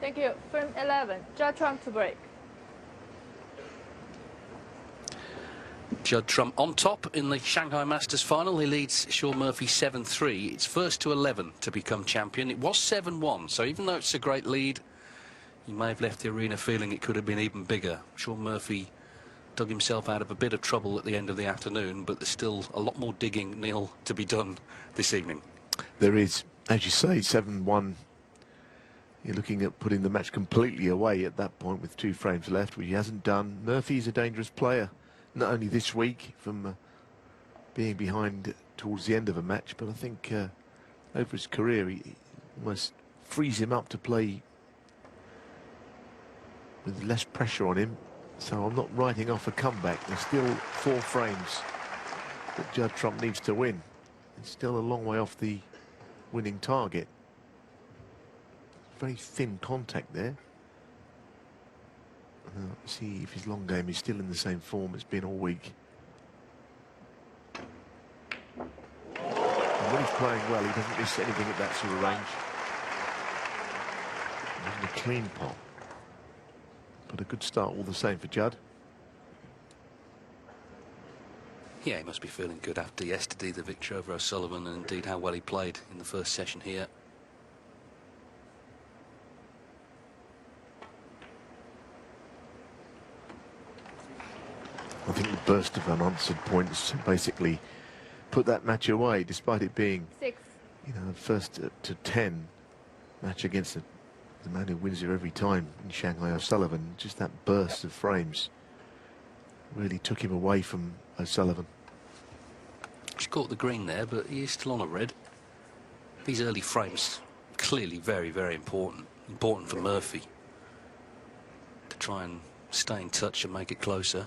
Thank you. Frame 11, Judd Trump to break. Judd Trump on top in the Shanghai Masters final. He leads Shaun Murphy 7-3. It's first to 11 to become champion. It was 7-1, so even though it's a great lead, he may have left the arena feeling it could have been even bigger. Shaun Murphy dug himself out of a bit of trouble at the end of the afternoon, but there's still a lot more digging, Neil, to be done this evening. There is, as you say, 7-1. You're looking at putting the match completely away at that point with 2 frames left, which he hasn't done. Murphy's a dangerous player, not only this week from being behind towards the end of a match, but I think over his career he almost frees him up to play with less pressure on him. So I'm not writing off a comeback. There's still 4 frames that Judd Trump needs to win. It's still a long way off the winning target. Very thin contact there. See if his long game is still in the same form it's been all week. And when he's playing well, he doesn't miss anything at that sort of range. It wasn't a clean pot, but a good start all the same for Judd. Yeah, he must be feeling good after yesterday, the victory over O'Sullivan, and indeed how well he played in the first session here. I think the burst of unanswered points basically put that match away, despite it being, 6. you know, first to 10 match against the man who wins here every time in Shanghai, O'Sullivan. Just that burst of frames really took him away from O'Sullivan. He's caught the green there, but he is still on a red. These early frames clearly very, very important. Important for Murphy to try and stay in touch and make it closer.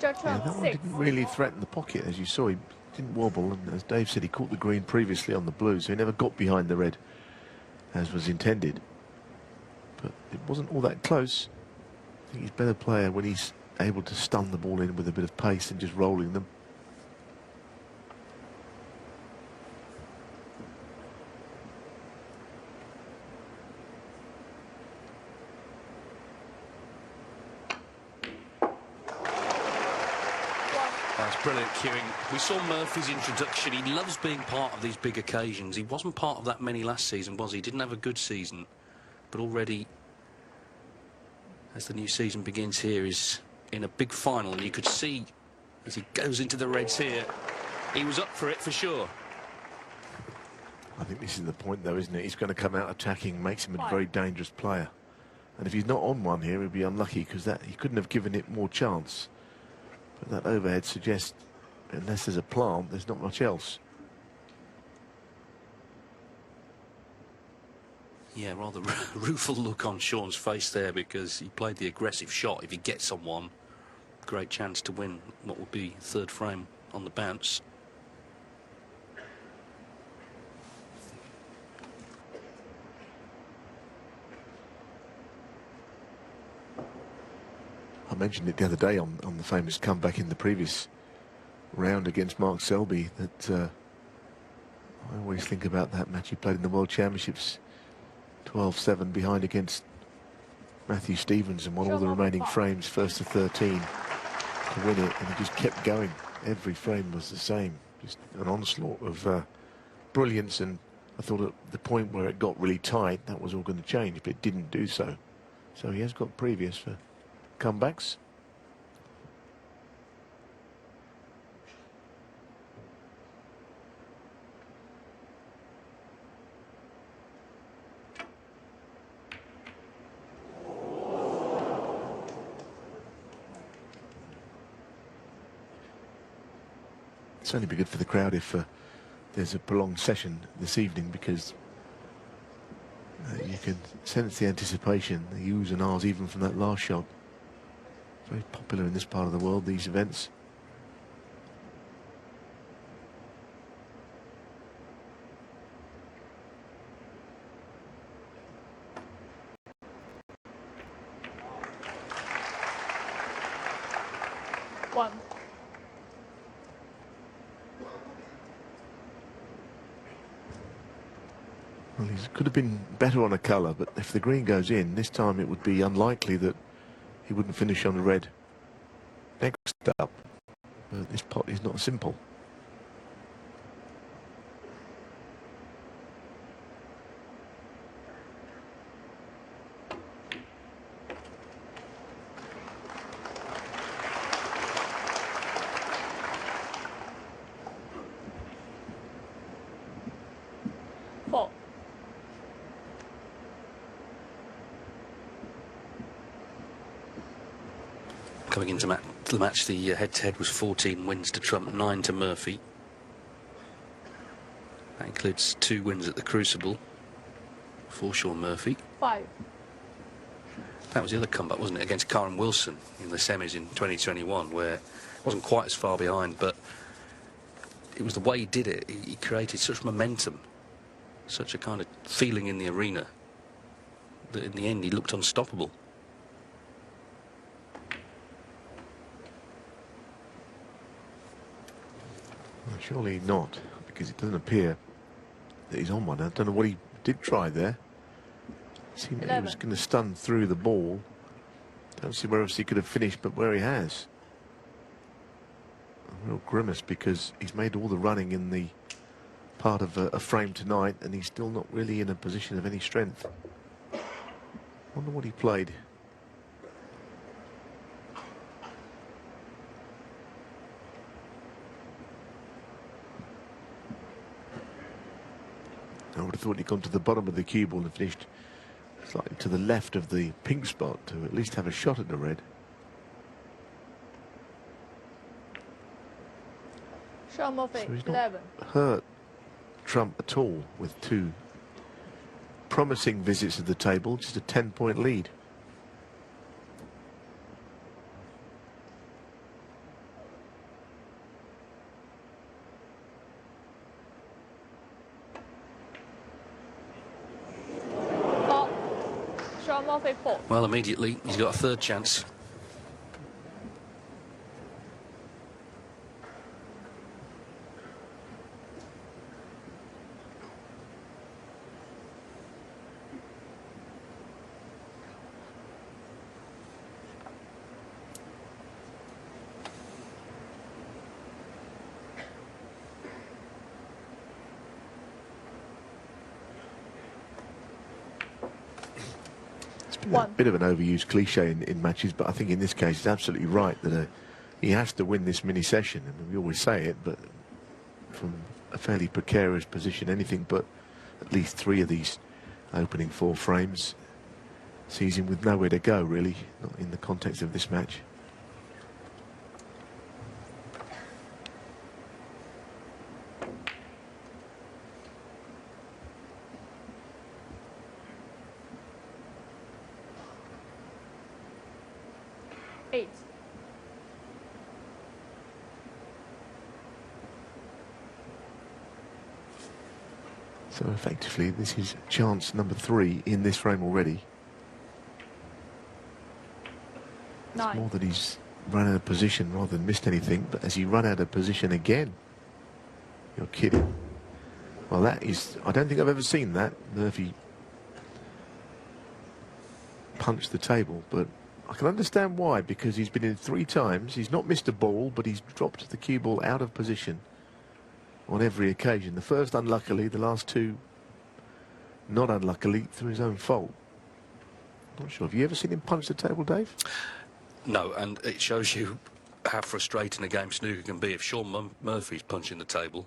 Judd Yeah, Trump that one 6. didn't really threaten the pocket, as you saw. He didn't wobble, and as Dave said, he caught the green previously on the blue, so he never got behind the red as was intended. But it wasn't all that close. I think he's a better player when he's able to stun the ball in with a bit of pace and just rolling them. That's brilliant cueing. We saw Murphy's introduction. He loves being part of these big occasions. He wasn't part of that many last season, was he? Didn't have a good season. But already, as the new season begins here, is in a big final. And you could see, as he goes into the reds here, he was up for it for sure. I think this is the point, though, isn't it? He's going to come out attacking, makes him a very dangerous player. And if he's not on one here, he'll be unlucky, because that he couldn't have given it more chance. But that overhead suggests, unless there's a plant, there's not much else. Yeah, rather rueful look on Shaun's face there, because he played the aggressive shot. If he gets on one, great chance to win what would be third frame on the bounce. I mentioned it the other day on the famous comeback in the previous round against Mark Selby, that I always think about that match he played in the World Championships, 12-7 behind against Matthew Stevens, and won all the remaining frames, first to 13 to win it, and he just kept going. Every frame was the same, just an onslaught of brilliance. And I thought at the point where it got really tight, that was all going to change, but it didn't do so. So he has got previous for comebacks. It's only be good for the crowd if there's a prolonged session this evening, because you can sense the anticipation, the oohs and ahs even from that last shot. Very popular in this part of the world, these events. 1. Well, he could have been better on a colour, but if the green goes in, this time it would be unlikely that he wouldn't finish on a red. Next up, this pot is not simple. Coming into the match, the head-to-head was 14 wins to Trump, 9 to Murphy. That includes 2 wins at the Crucible for Shaun Murphy. 5. That was the other comeback, wasn't it, against Karen Wilson in the semis in 2021, where it wasn't quite as far behind, but it was the way he did it. He created such momentum, such a kind of feeling in the arena, that in the end he looked unstoppable. Well, surely not, because it doesn't appear that he's on one. I don't know what he did try there. It seemed that he was going to stun through the ball. Don't see where else he could have finished, but where he has. A real grimace, because he's made all the running in the part of a frame tonight, and he's still not really in a position of any strength. Wonder what he played. I would have thought he'd gone to the bottom of the cue ball and finished slightly to the left of the pink spot to at least have a shot at the red. Shaun Murphy, So he's 11. not hurt Trump at all with 2 promising visits to the table, just a 10-point lead. Shaun Murphy, 4. Well, immediately he's got a 3rd chance. A bit of an overused cliche in matches, but I think in this case it's absolutely right that he has to win this mini session. I mean, we always say it, but from a fairly precarious position, anything but at least 3 of these opening 4 frames sees him with nowhere to go, really, not in the context of this match. So effectively this is chance number 3 in this frame already. 9. It's more that he's run out of position rather than missed anything, but as he run out of position again. You're kidding. Well, that is, I don't think I've ever seen that. Murphy punched the table, but I can understand why, because he's been in 3 times. He's not missed a ball, but he's dropped the cue ball out of position on every occasion. The first unluckily, the last 2 not unluckily through his own fault. Not sure. Have you ever seen him punch the table, Dave? No, and it shows you how frustrating a game snooker can be if Shaun Murphy's punching the table.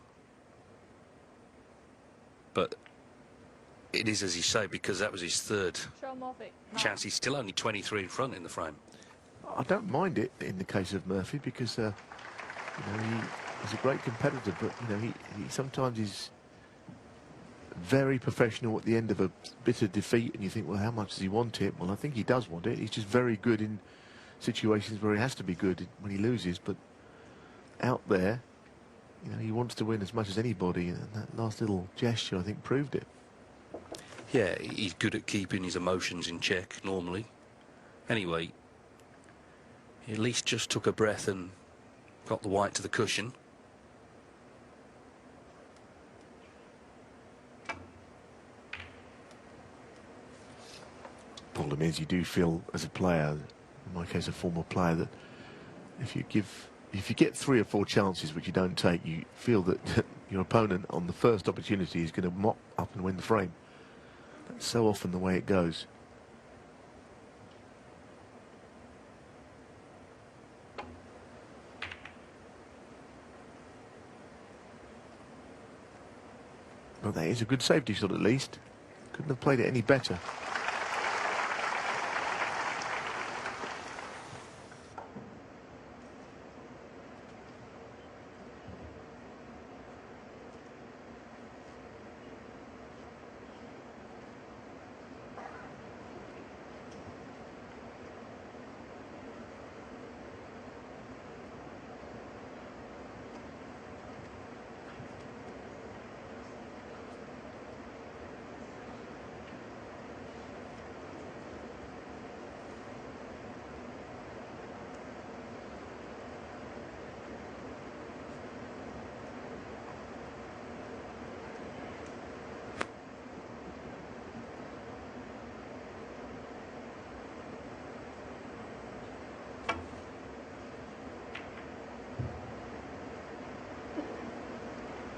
But it is, as you say, because that was his 3rd chance. He's still only 23 in front in the frame. I don't mind it in the case of Murphy, because you know, he's a great competitor, but you know, he sometimes is very professional at the end of a bitter defeat, and you think, well, how much does he want it? Well, I think he does want it. He's just very good in situations where he has to be good when he loses, but out there, you know, he wants to win as much as anybody, and that last little gesture, I think, proved it. Yeah, he's good at keeping his emotions in check, normally. Anyway, he at least just took a breath and Got the white to the cushion. Problem is, you do feel as a player, in my case a former player, that if you get 3 or 4 chances which you don't take, you feel that your opponent on the first opportunity is going to mop up and win the frame. That's so often the way it goes. But that is a good safety shot at least. Couldn't have played it any better.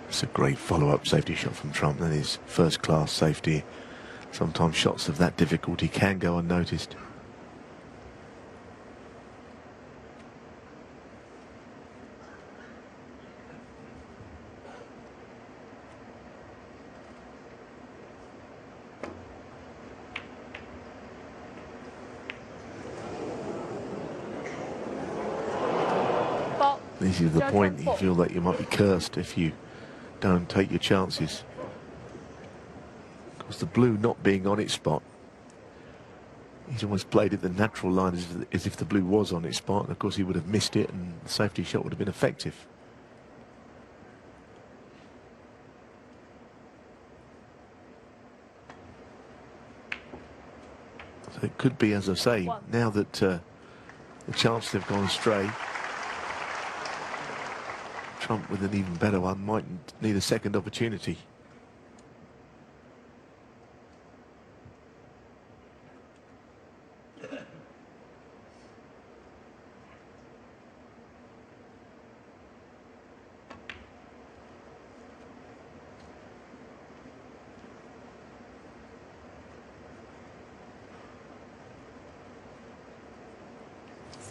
It's a great follow-up safety shot from Trump. That is first-class safety. Sometimes shots of that difficulty can go unnoticed. This is the point. You feel that you might be cursed if you don't take your chances. Because the blue not being on its spot, he's almost played it the natural line as if the blue was on its spot, and of course he would have missed it and the safety shot would have been effective. So it could be, as I say, now that the chances have gone astray, Trump with an even better one might need a second opportunity.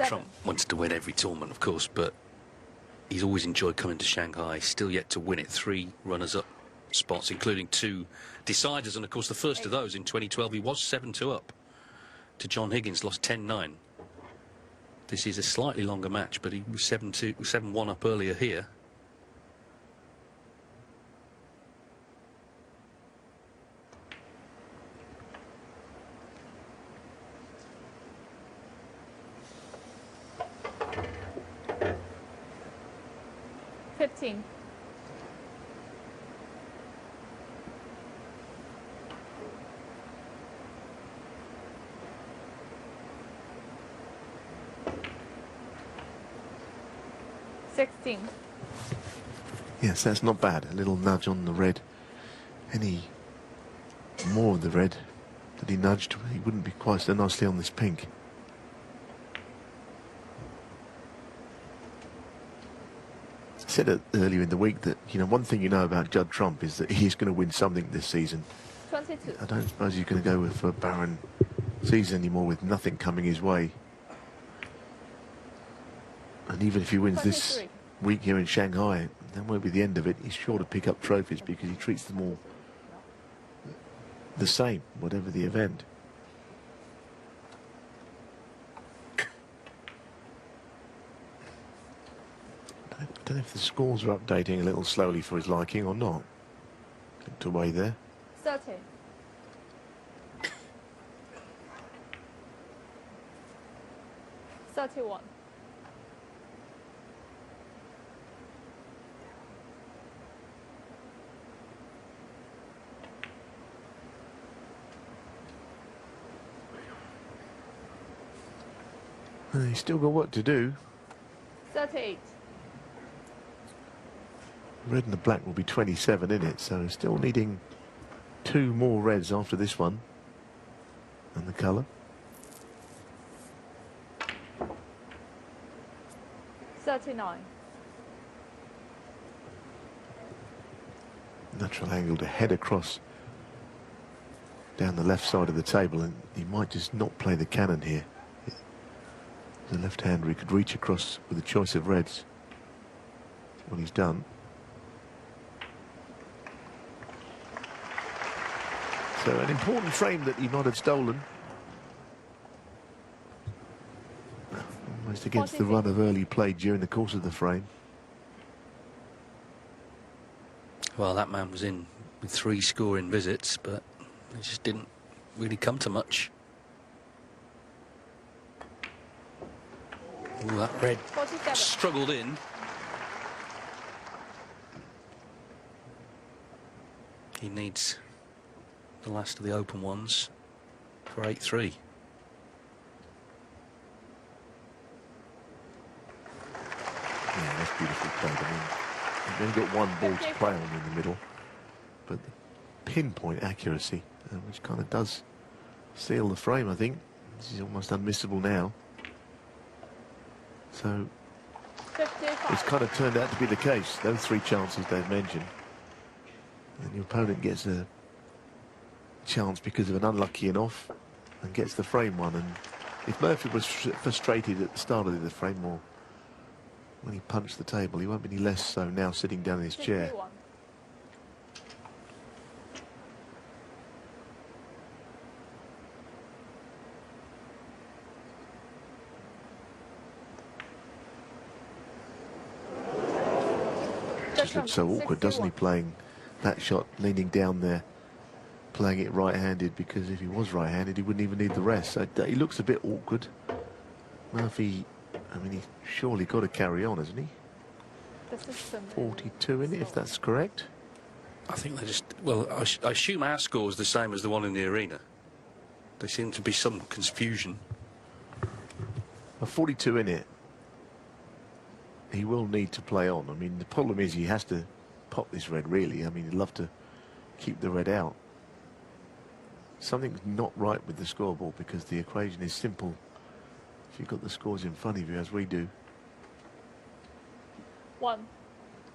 Trump wants to win every tournament, of course, but he's always enjoyed coming to Shanghai. Still yet to win it. 3 runners-up spots, including 2 deciders. And, of course, the first of those in 2012, he was 7-2 up to John Higgins, lost 10-9. This is a slightly longer match, but he was 7-1 up earlier here. Yes, that's not bad. A little nudge on the red. Any more of the red that he nudged, he wouldn't be quite so nicely on this pink. I said earlier in the week that, you know, one thing you know about Judd Trump is that he's going to win something this season. 22. I don't suppose he's going to go with a barren season anymore with nothing coming his way. And even if he wins 23. this week here in Shanghai, that won't be the end of it. He's sure to pick up trophies because he treats them all the same, whatever the event. I don't know if the scores are updating a little slowly for his liking or not. Clicked away there. 30. $31. He's still got work to do. 38. red and the black will be 27 in it, so still needing 2 more reds after this one. And the colour. 39. Natural angle to head across down the left side of the table, and he might just not play the cannon here. The left-hander, he could reach across with a choice of reds. That's what he's done. So an important frame that he might have stolen. Almost against the run of early play during the course of the frame. Well, that man was in with 3 scoring visits, but it just didn't really come to much. Ooh, that red 47. struggled in. He needs the last of the open ones for 8-3. Yeah, that's beautifully played. I mean, you've only got 1 ball to play on in the middle, but the pinpoint accuracy, which kind of does seal the frame, I think. This is almost unmissable now. So 55. it's kind of turned out to be the case. Those 3 chances they've mentioned, and your opponent gets a chance because of an unlucky and off, and gets the frame one. And if Murphy was frustrated at the start of the frame, or when he punched the table, he won't be any less so now sitting down in his chair. 51. Just looks so awkward, doesn't he, playing that shot, leaning down there, playing it right-handed, because if he was right-handed, he wouldn't even need the rest. So he looks a bit awkward. Murphy, I mean, he's surely got to carry on, hasn't he? 42 in it, if that's correct. I think they just... Well, I assume our score is the same as the one in the arena. There seems to be some confusion. A 42 in it. He will need to play on. I mean, the problem is he has to pop this red, really. I mean, he'd love to keep the red out. Something's not right with the scoreboard, because the equation is simple if you've got the scores in front of you, as we do. 1.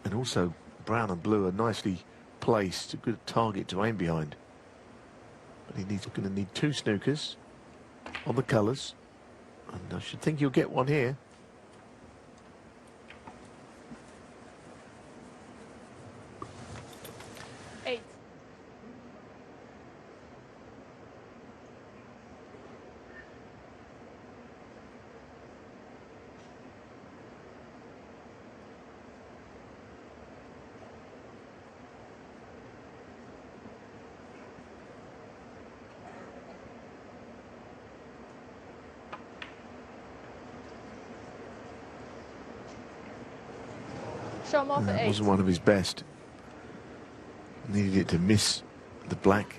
And also, brown and blue are nicely placed, a good target to aim behind. But he's going to need 2 snookers on the colours, and I should think you'll get one here. 8. Shaun for That 8. wasn't one of his best. Needed it to miss the black.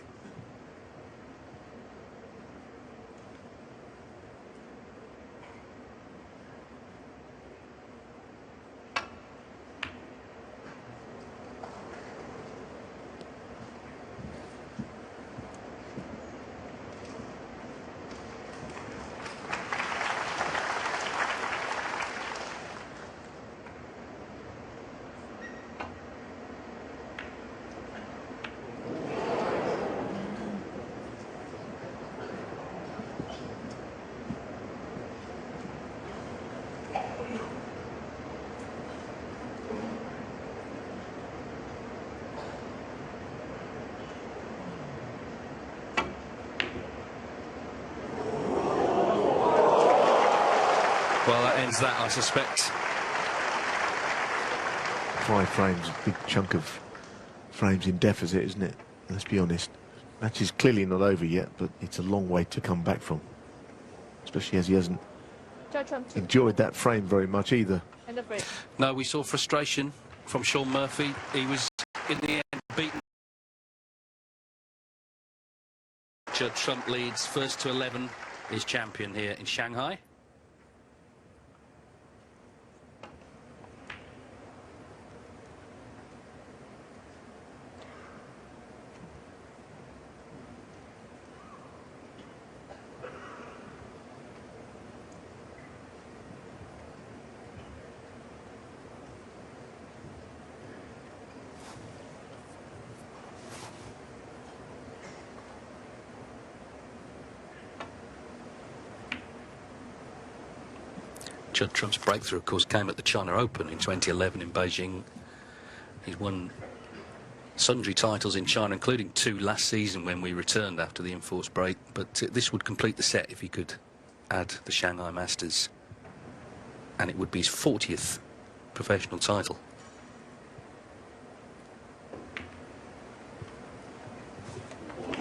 Well, that ends that, I suspect. 5 frames, a big chunk of frames in deficit, isn't it? Let's be honest. Match is clearly not over yet, but it's a long way to come back from. Especially as he hasn't enjoyed that frame very much either. No, we saw frustration from Shaun Murphy. He was, in the end, beaten. Judd Trump leads, first to 11, is champion here in Shanghai. Judd Trump's breakthrough, of course, came at the China Open in 2011 in Beijing. He's won sundry titles in China, including 2 last season when we returned after the enforced break. But this would complete the set if he could add the Shanghai Masters. And it would be his 40th professional title.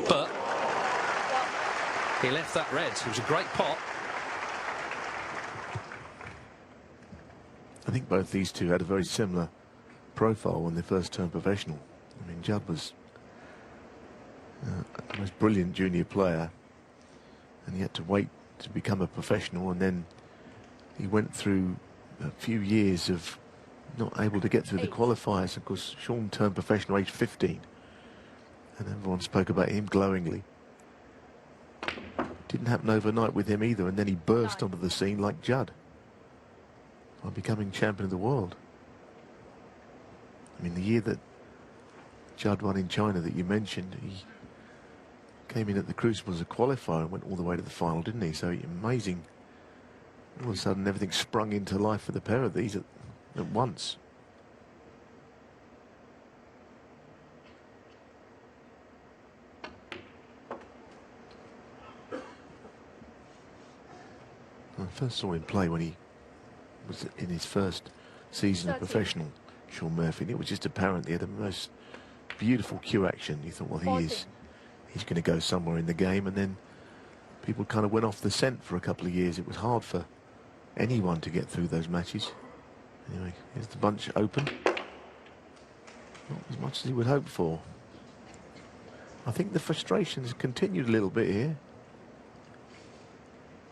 But he left that red. It was a great pot. I think both these two had a very similar profile when they first turned professional. I mean, Judd was the most brilliant junior player, and he had to wait to become a professional, and then he went through a few years of not able to get through the qualifiers. Of course, Shaun turned professional age 15, and everyone spoke about him glowingly. Didn't happen overnight with him either, and then he burst onto the scene like Judd by becoming champion of the world. I mean, the year that Judd won in China that you mentioned, he came in at the Crucible as a qualifier and went all the way to the final, didn't he? So amazing. All of a sudden, everything sprung into life for the pair of these at once. I first saw him play when he was in his first season of professional, Shaun Murphy, and it was just apparent he had the most beautiful cue action. You thought, well, he's going to go somewhere in the game, and then people kind of went off the scent for a couple of years. It was hard for anyone to get through those matches. Anyway, here's the bunch open. Not as much as he would hope for. I think the frustrations continued a little bit here.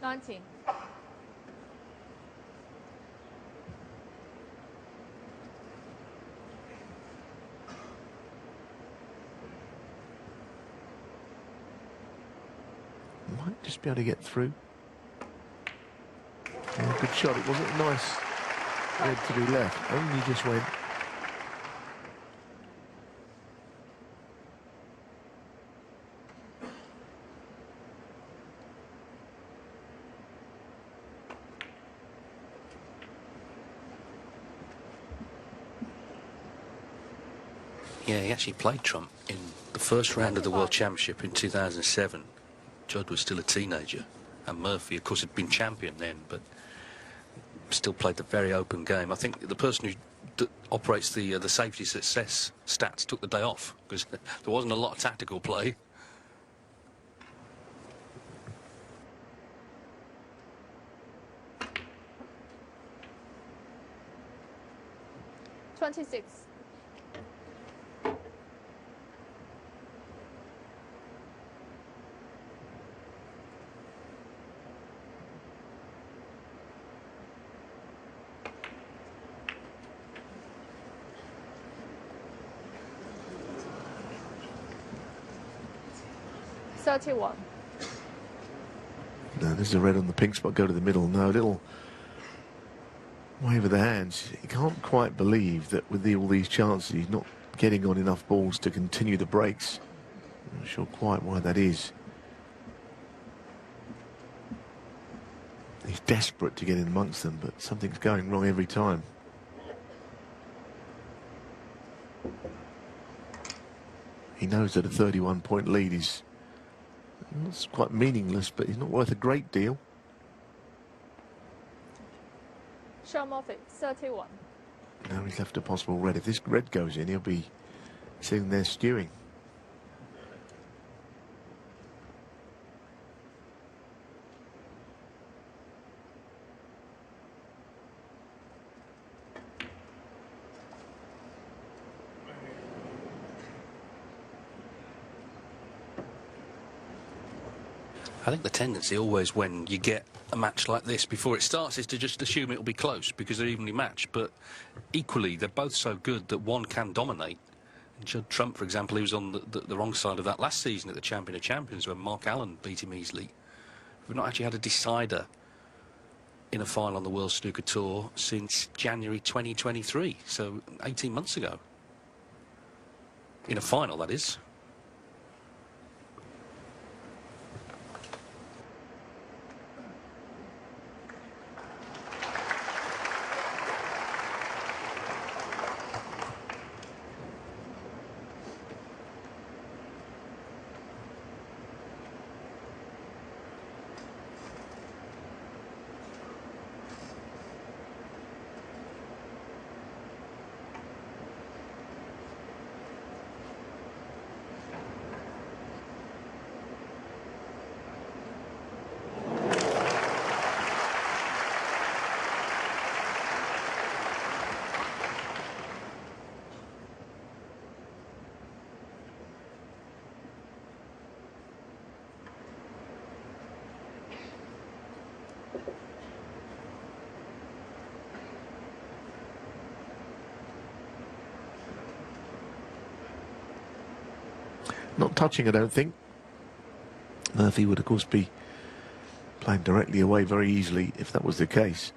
19. Might just be able to get through. Yeah, good shot. It wasn't nice red to be left. Only just went. Yeah, he actually played Trump in the first round of the World Championship in 2007. Judd was still a teenager, and Murphy, of course, had been champion then, but still played the very open game. I think the person who operates the safety success stats took the day off because there wasn't a lot of tactical play. $26. $31. No, this is a red on the pink spot. Go to the middle. No, little wave of the hands. You can't quite believe that with all these chances, he's not getting on enough balls to continue the breaks. I'm not sure quite why that is. He's desperate to get in amongst them, but something's going wrong every time. He knows that a 31-point lead is it's quite meaningless, but he's not worth a great deal. Shaun Murphy, 31. Now he's left a possible red. If this red goes in, he'll be sitting there stewing. I think the tendency always when you get a match like this before it starts is to just assume it'll be close because they're evenly matched, but equally they're both so good that one can dominate. And Judd Trump, for example, he was on the wrong side of that last season at the Champion of Champions when Mark Allen beat him easily. We've not actually had a decider in a final on the World Snooker Tour since January 2023, so 18 months ago. In a final, that is. Not touching, I don't think. Murphy would, of course, be playing directly away very easily if that was the case.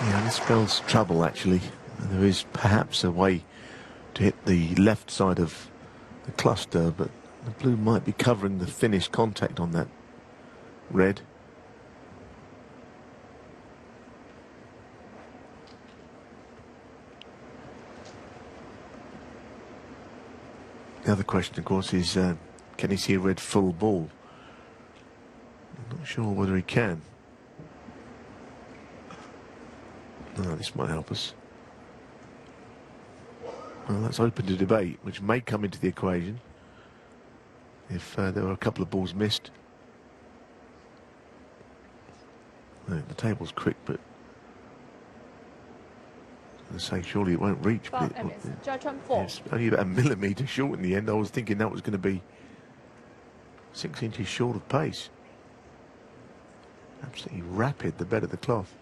Yeah, this spells trouble, actually. There is perhaps a way to hit the left side of the cluster, but the blue might be covering the finished contact on that red. The other question, of course, is can he see a red full ball? I'm not sure whether he can. Oh, this might help us. Well, that's open to debate, which may come into the equation if there were a couple of balls missed. The table's quick, but I was going to say surely it won't reach. But it's only about a millimetre short in the end. I was thinking that was going to be 6 inches short of pace. Absolutely rapid, the bed of the cloth.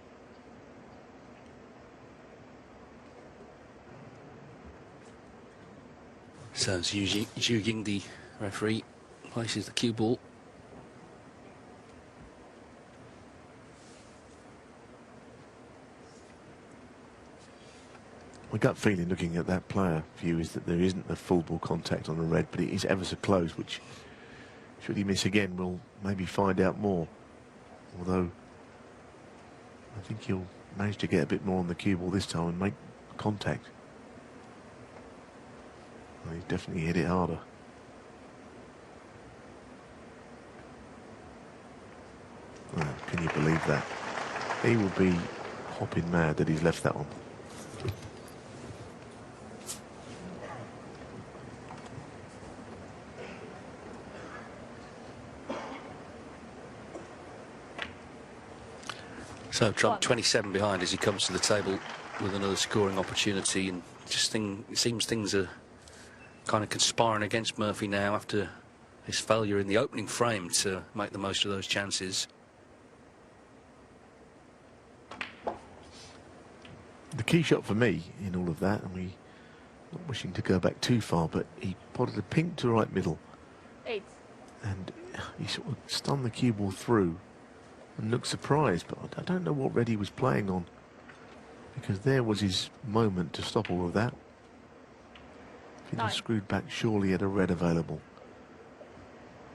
So Zhu Ying, the referee, places the cue ball. My gut feeling looking at that player view is that there isn't a full ball contact on the red, but it is ever so close, which, should he miss again, we'll maybe find out more. Although I think he'll manage to get a bit more on the cue ball this time and make contact. Well, he's definitely hit it harder. Well, can you believe that? He will be hopping mad that he's left that one. So Trump 27 behind as he comes to the table with another scoring opportunity, and just it seems things are kind of conspiring against Murphy now after his failure in the opening frame to make the most of those chances. The key shot for me in all of that, and we not wishing to go back too far, but he potted a pink to right middle. 8. And he sort of stunned the cue ball through and looked surprised, but I don't know what red he was playing on, because there was his moment to stop all of that. If he'd have screwed back, surely he had a red available.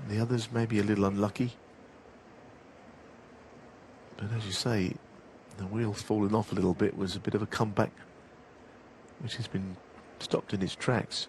The others may be a little unlucky, but as you say, the wheels falling off a little bit was a bit of a comeback which has been stopped in its tracks.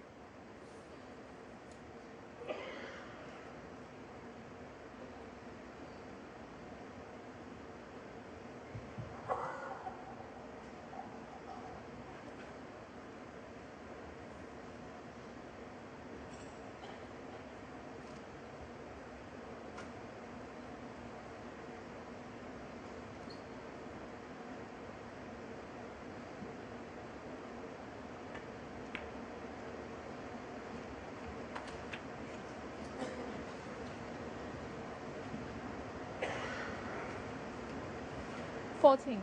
$14.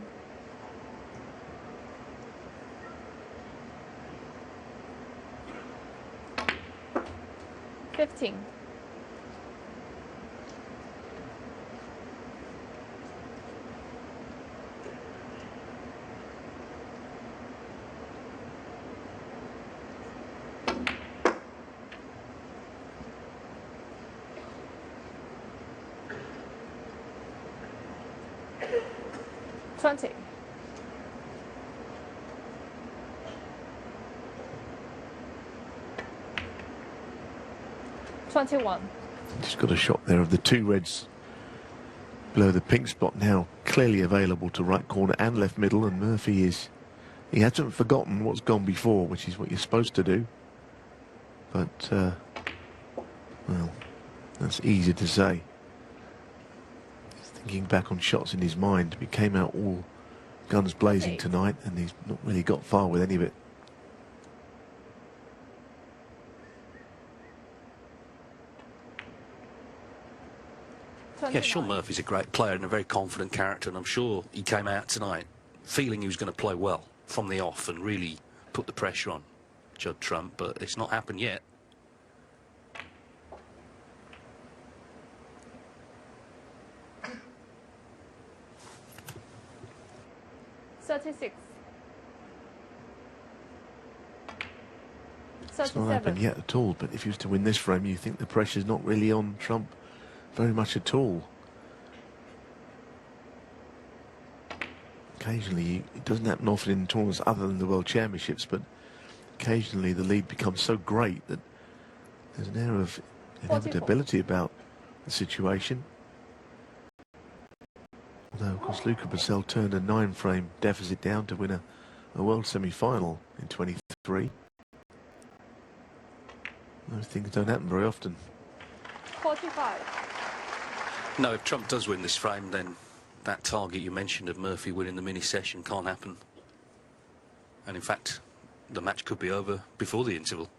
15. 20. $21. Just got a shot there of the two reds below the pink spot, now clearly available to right corner and left middle, and Murphy he hasn't forgotten what's gone before, which is what you're supposed to do. But well, that's easy to say. He's thinking back on shots in his mind. He came out all guns blazing tonight, and he's not really got far with any of it. Yeah, Shaun Murphy's a great player and a very confident character, and I'm sure he came out tonight feeling he was going to play well from the off and really put the pressure on Judd Trump, but it's not happened yet. It's not happened yet at all, but if he was to win this frame, you think the pressure's not really on Trump very much at all. Occasionally, it doesn't happen often in tournaments other than the World Championships, but occasionally the lead becomes so great that there's an air of inevitability about the situation. Although, of course, Luca Brazil turned a 9-frame deficit down to win a world semi-final in 23. Those things don't happen very often. 45. No, if Trump does win this frame, then that target you mentioned of Murphy winning the mini session can't happen. And in fact, the match could be over before the interval.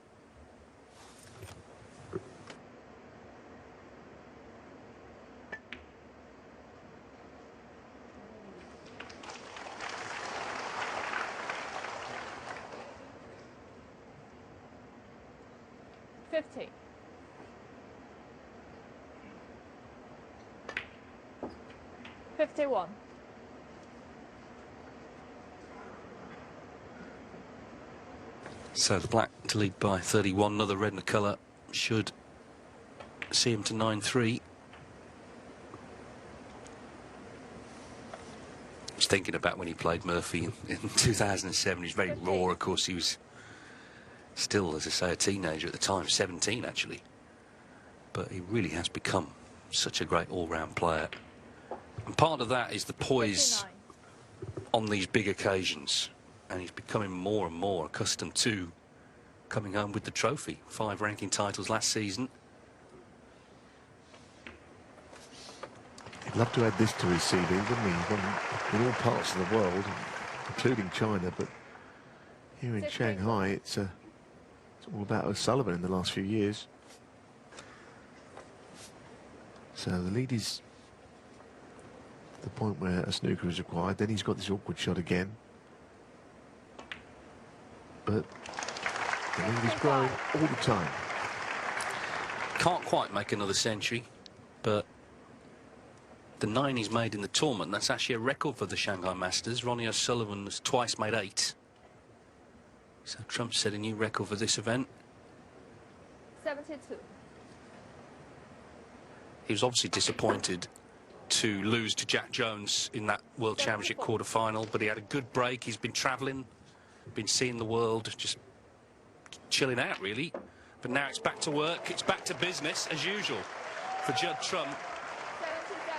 $50. $51. So the black to lead by 31, another red in the colour should see him to 9-3. I was thinking about when he played Murphy in 2007. He was very raw, of course. He was still, as I say, a teenager at the time, 17 actually. But he really has become such a great all-round player. And part of that is the poise 59. on these big occasions. And he's becoming more and more accustomed to coming home with the trophy. 5 ranking titles last season. He'd love to add this to his CV, wouldn't he? He's won in all parts of the world, including China, but here in Shanghai, it's all about O'Sullivan in the last few years. So the lead is the point where a snooker is required. Then he's got this awkward shot again. But the lead is growing all the time. Can't quite make another century, but the 9 he's made in the tournament, that's actually a record for the Shanghai Masters. Ronnie O'Sullivan has twice made 8. So Trump set a new record for this event. 72. He was obviously disappointed to lose to Jack Jones in that World Championship quarter-final, but he had a good break. He's been travelling, been seeing the world, just chilling out, really. But now it's back to work, it's back to business, as usual, for Judd Trump, 77.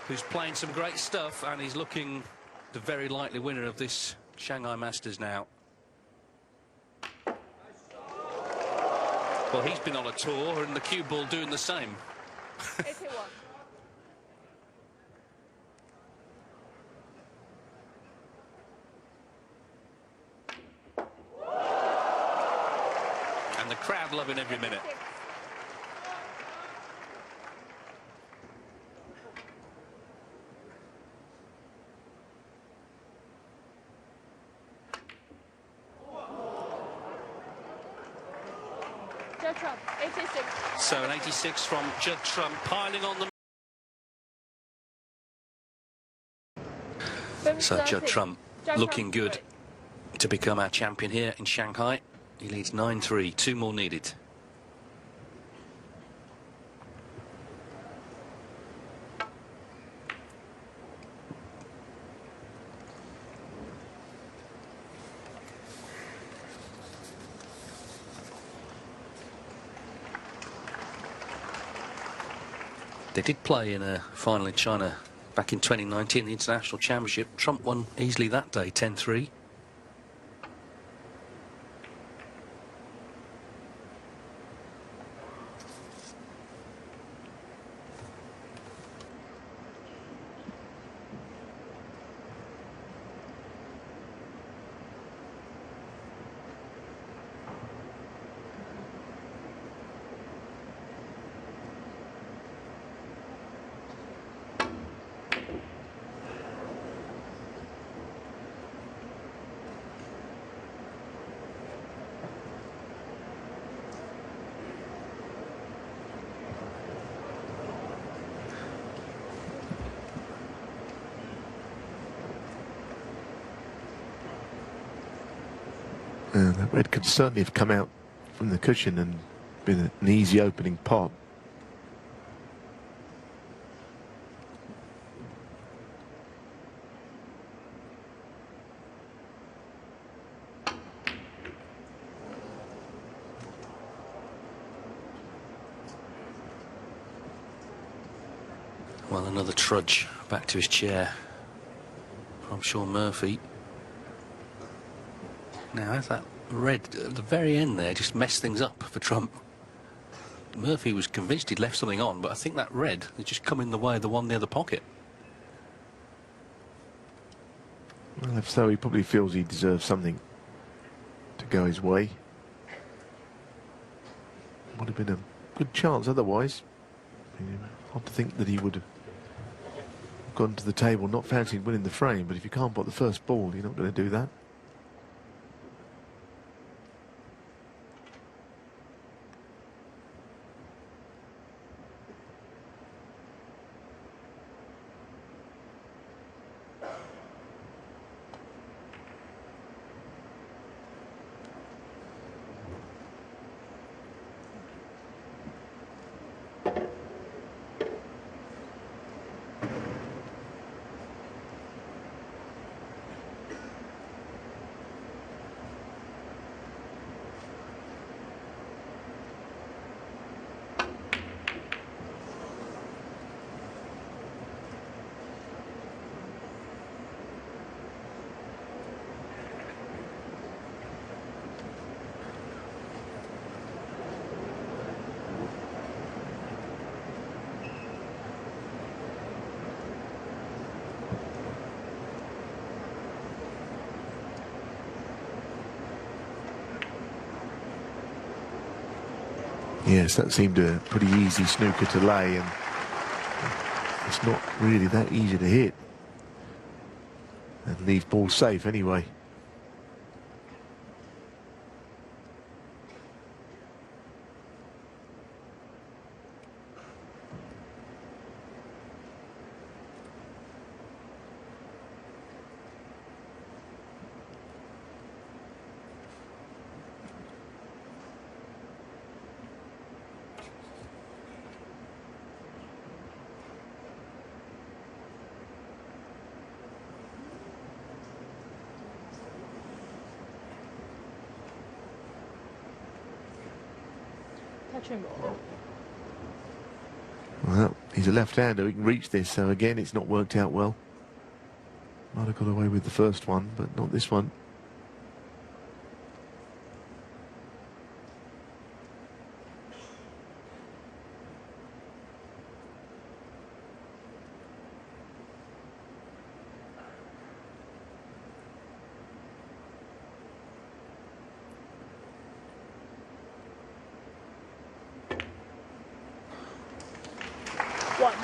who's playing some great stuff, and he's looking the very likely winner of this Shanghai Masters now. Well, he's been on a tour, and the cue ball doing the same. 81. And the crowd loving every minute. 6. Judd Trump, 86. So an 86 from Judd Trump, piling on them. So Judd Trump looking good to become our champion here in Shanghai. He leads 9-3, 2 more needed. They did play in a final in China back in 2019, the International Championship. Trump won easily that day, 10-3. And that red could certainly have come out from the cushion and been an easy opening pot. Well, another trudge back to his chair from Shaun Murphy. Now, as that red at the very end there just messed things up for Trump. Murphy was convinced he'd left something on, but I think that red had just come in the way of the one near the pocket. Well, if so, he probably feels he deserves something to go his way. Would have been a good chance otherwise. Hard to think that he would have gone to the table not fancying winning the frame, but if you can't pot the first ball, you're not going to do that. Yes, that seemed a pretty easy snooker to lay, and it's not really that easy to hit and leave ball safe anyway. Touching ball. Well, he's a left-hander, he can reach this, so again it's not worked out well. Might have got away with the first one, but not this one.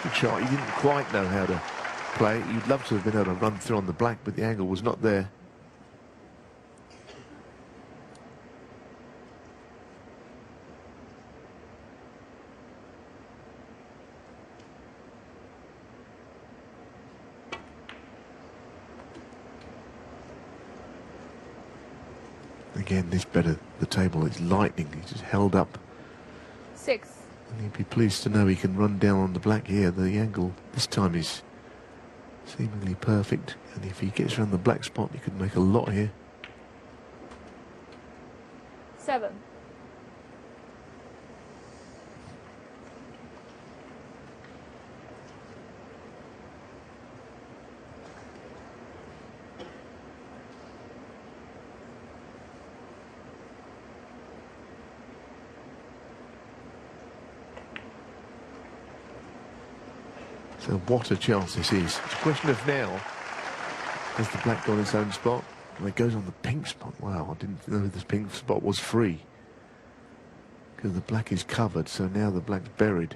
Good shot. He didn't quite know how to play it. You'd love to have been able to run through on the black, but the angle was not there. Again, this better. The table is lightning. He's just held up. 6. And he'd be pleased to know he can run down on the black here. The angle this time is seemingly perfect, and if he gets around the black spot, he could make a lot here. 7. So what a chance this is. It's a question of now, has the black got its own spot? Well, it goes on the pink spot. Wow, I didn't know this pink spot was free. Because the black is covered, so now the black's buried.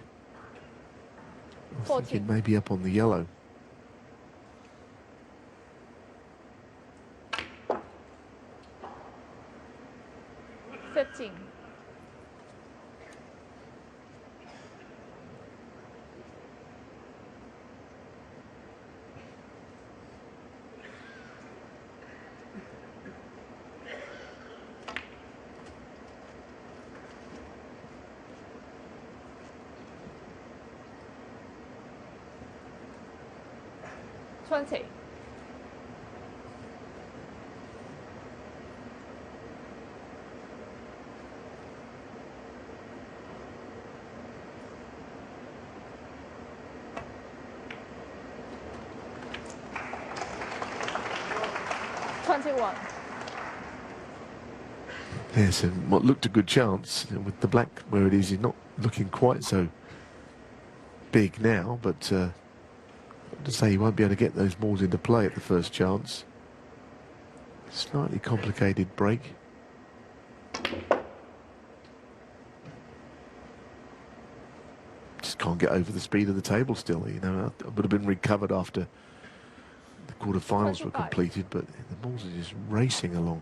I was 14. thinking maybe up on the yellow. 15. $20. 21. Yes, and what looked a good chance with the black where it is, he's not looking quite so big now, but to say he won't be able to get those balls into play at the first chance. Slightly complicated break. Just can't get over the speed of the table still. You know, it would have been recovered after the quarterfinals were 25. completed, but the balls are just racing along.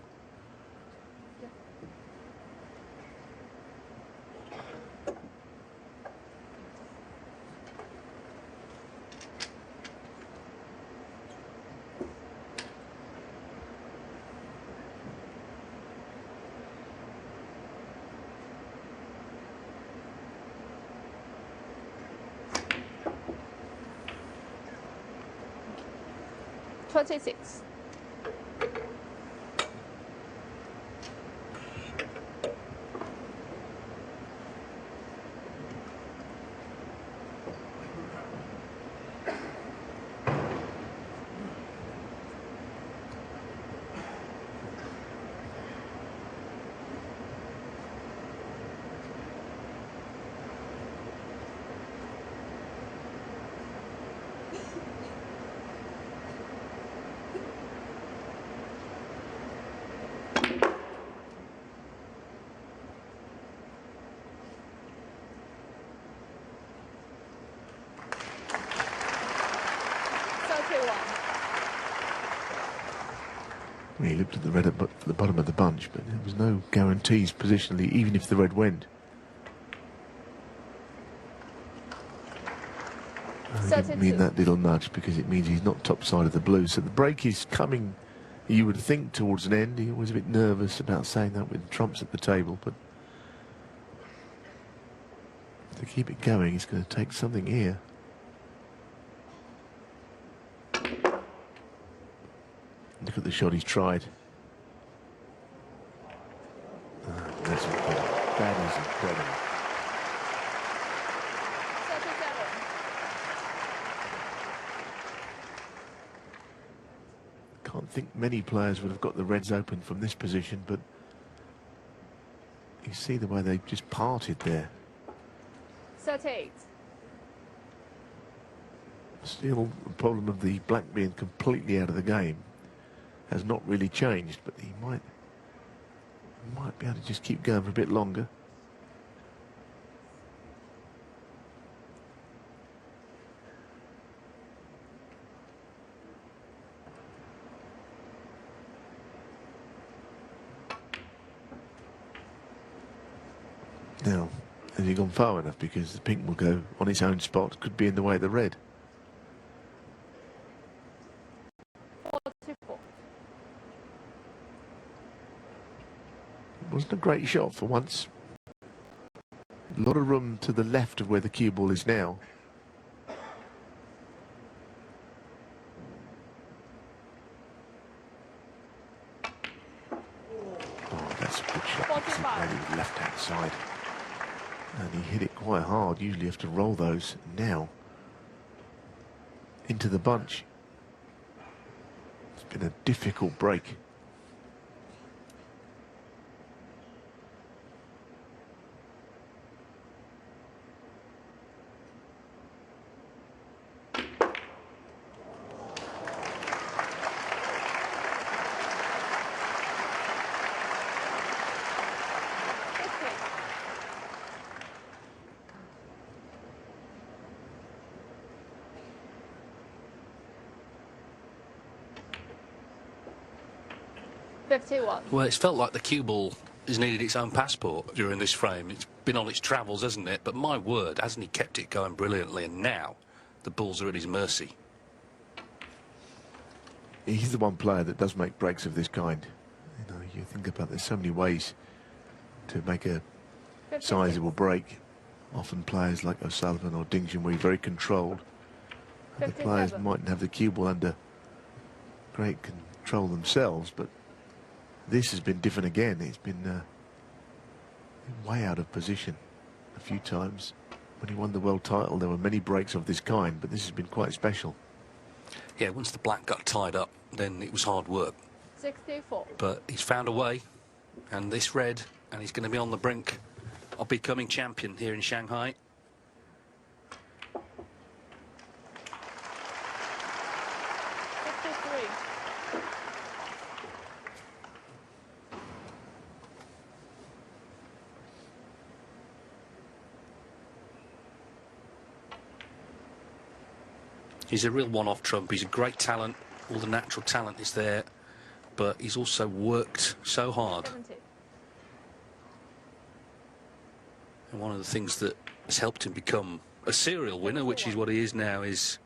$26. 31. He looked at the red at the bottom of the bunch, but there was no guarantees positionally, even if the red went. I didn't mean that little nudge because it means he's not top side of the blue. So the break is coming, you would think, towards an end. He was a bit nervous about saying that with trumps at the table, but to keep it going, he's going to take something here. Look at the shot he's tried. That's incredible. That is incredible. 37. Can't think many players would have got the reds open from this position, but you see the way they just parted there. 38. Still, the problem of the black being completely out of the game has not really changed, but he might be able to just keep going for a bit longer. Now, has he gone far enough? Because the pink will go on its own spot, could be in the way of the red. 44. Wasn't a great shot for once. A lot of room to the left of where the cue ball is now. Oh, that's a good shot. 45. Maybe left-hand side. And he hit it quite hard. Usually you have to roll those. Now, into the bunch. It's been a difficult break. 51. Well, it's felt like the cue ball has needed its own passport during this frame. It's been on its travels, hasn't it? But my word, hasn't he kept it going brilliantly? And now the balls are at his mercy. He's the one player that does make breaks of this kind. You know, you think about there's so many ways to make a 56. sizable break. Often players like O'Sullivan or Ding Junhui very controlled. The players 57. mightn't have the cue ball under great control themselves, but this has been different again. It's been way out of position a few times. When he won the world title, there were many breaks of this kind, but this has been quite special. Yeah, once the black got tied up, then it was hard work. 64. But he's found a way, and this red, and he's going to be on the brink of becoming champion here in Shanghai. 53. He's a real one-off trump. He's a great talent. All the natural talent is there, but he's also worked so hard. 70. And one of the things that has helped him become a serial winner, which is what he is now, is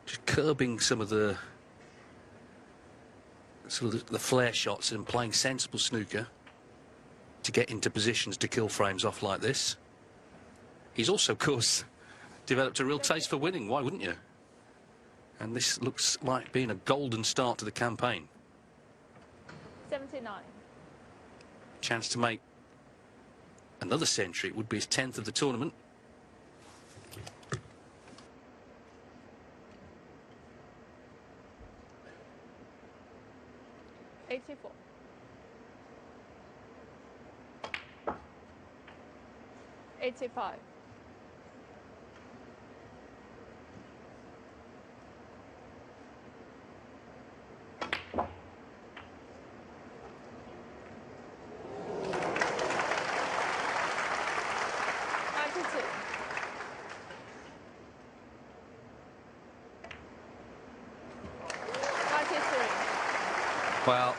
just curbing some of the flare shots and playing sensible snooker to get into positions to kill frames off like this. He's also, of course, developed a real taste for winning. Why wouldn't you? And this looks like being a golden start to the campaign. 79. Chance to make another century. It would be his 10th of the tournament. $84. 85. 92. Well,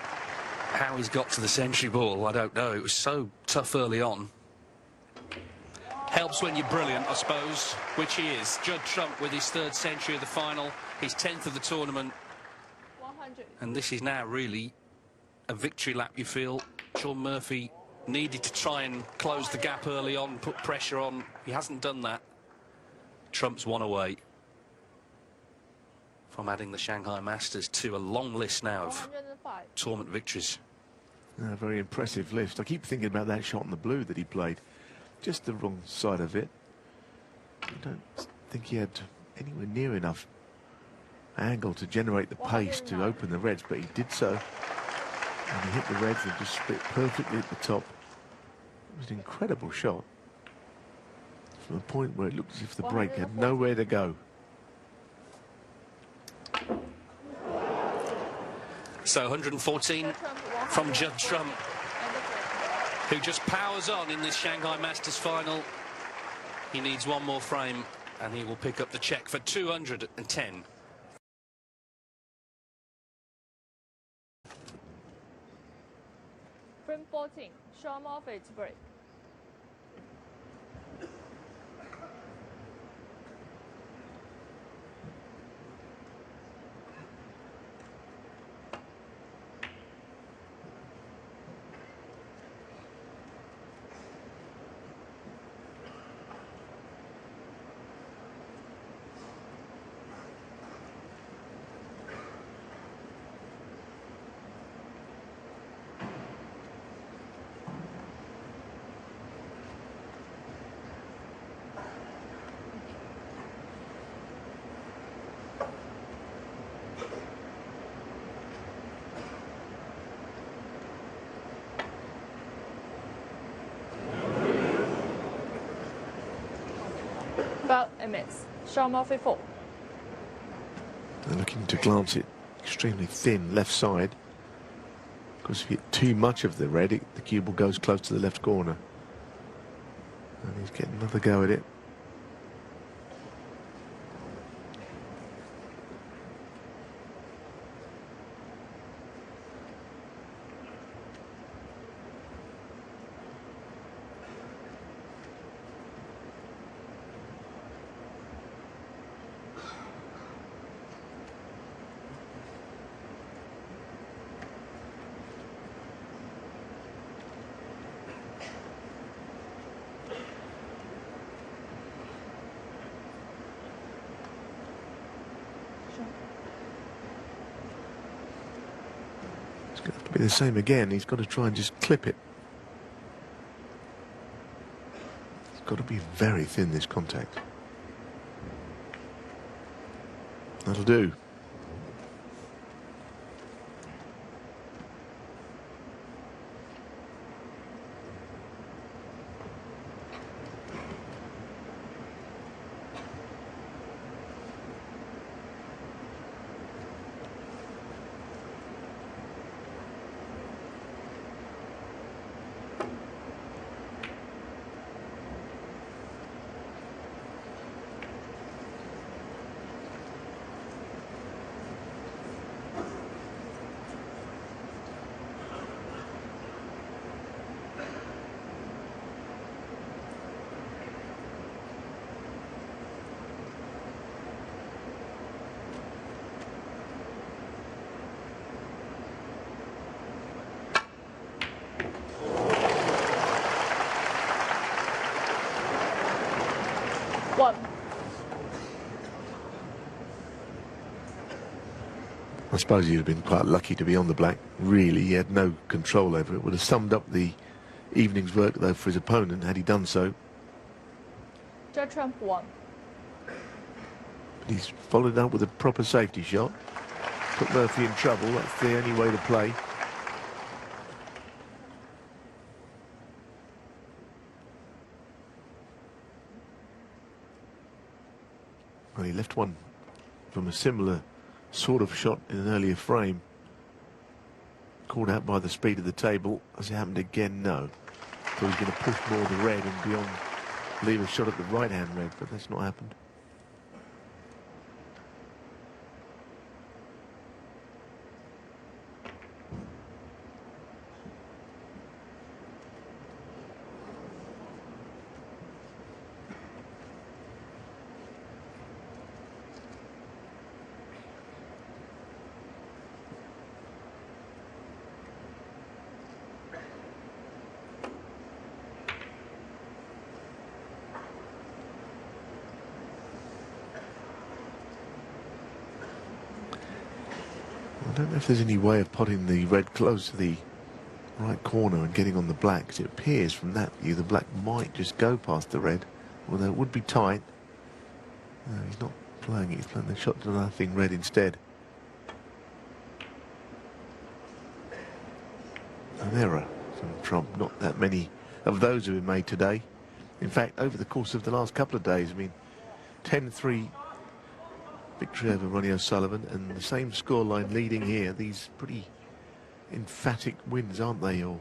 how he's got to the century ball, I don't know. It was so tough early on. Helps when you're brilliant, I suppose, which he is. Judd Trump with his 3rd century of the final, his 10th of the tournament. 100. And this is now really a victory lap, you feel. Shaun Murphy needed to try and close the gap early on, put pressure on. He hasn't done that. Trump's one away from adding the Shanghai Masters to a long list now of 105. tournament victories. A very impressive list. I keep thinking about that shot in the blue that he played. Just the wrong side of it. I don't think he had anywhere near enough angle to generate the pace to open the reds, but he did so. And he hit the reds and just split perfectly at the top. It was an incredible shot. From a point where it looked as if the break had nowhere to go. So 114 from Judd Trump, who just powers on in this Shanghai Masters final. He needs one more frame and he will pick up the check for 210. Frame 14. Shaun Murphy to break. About a miss. Shaun Murphy 4. They're looking to glance it extremely thin left side. Because if you hit too much of the red, the cue ball goes close to the left corner. And he's getting another go at it. Be the same again. He's got to try and just clip it. It's got to be very thin, this contact. That'll do. One. I suppose he'd have been quite lucky to be on the black. Really, he had no control over it. Would have summed up the evening's work, though, for his opponent had he done so. Judd Trump 1. But he's followed up with a proper safety shot. Put Murphy in trouble. That's the only way to play. Well, he left one from a similar sort of shot in an earlier frame. Called out by the speed of the table. Has it happened again? No. So he's going to push more the red and beyond, leave a shot at the right-hand red, but that's not happened. I don't know if there's any way of potting the red close to the right corner and getting on the black, because it appears from that view the black might just go past the red, although it would be tight. No, he's not playing it, he's playing the shot to nothing red instead. An error from Trump. Not that many of those have been made today. In fact, over the course of the last couple of days, I mean, 10-3 victory over Ronnie O'Sullivan, and the same scoreline leading here. These pretty emphatic wins, aren't they? Or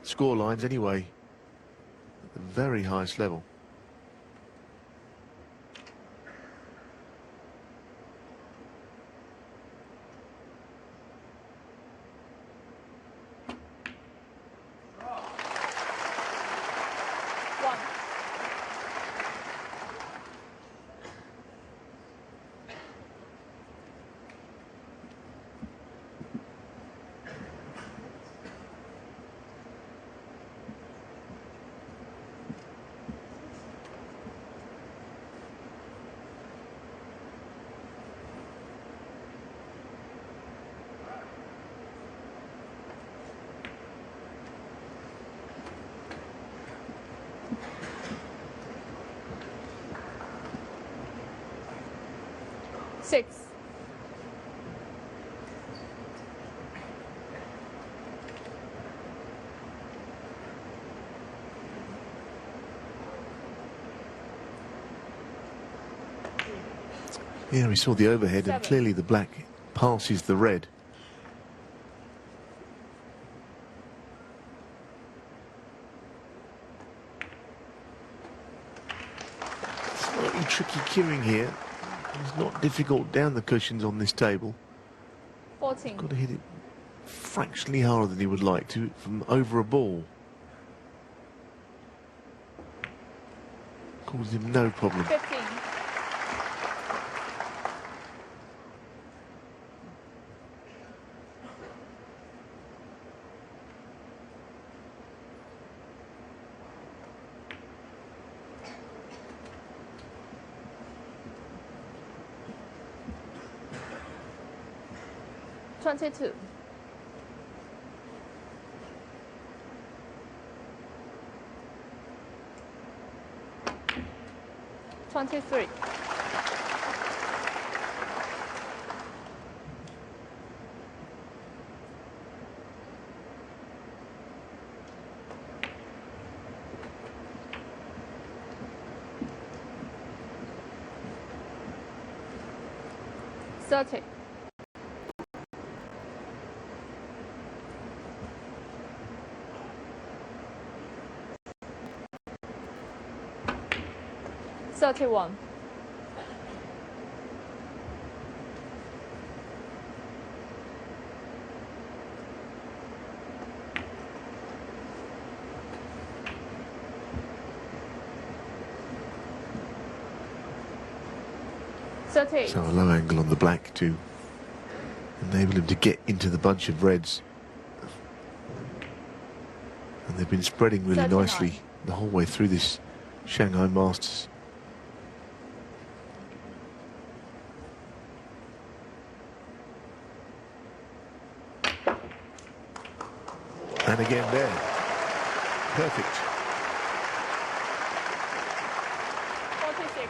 scorelines anyway, at the very highest level. Six. Yeah, we saw the overhead, Seven. and clearly the black passes the red. Slightly tricky cueing here. It's not difficult down the cushions on this table. 14. Got to hit it fractionally harder than he would like to from over a ball. Causes him no problem. 15. Two. 23. $30. 31. 38. So a low angle on the black to enable him to get into the bunch of reds. And they've been spreading really 39. nicely the whole way through this Shanghai Masters. And again there. Perfect. 46.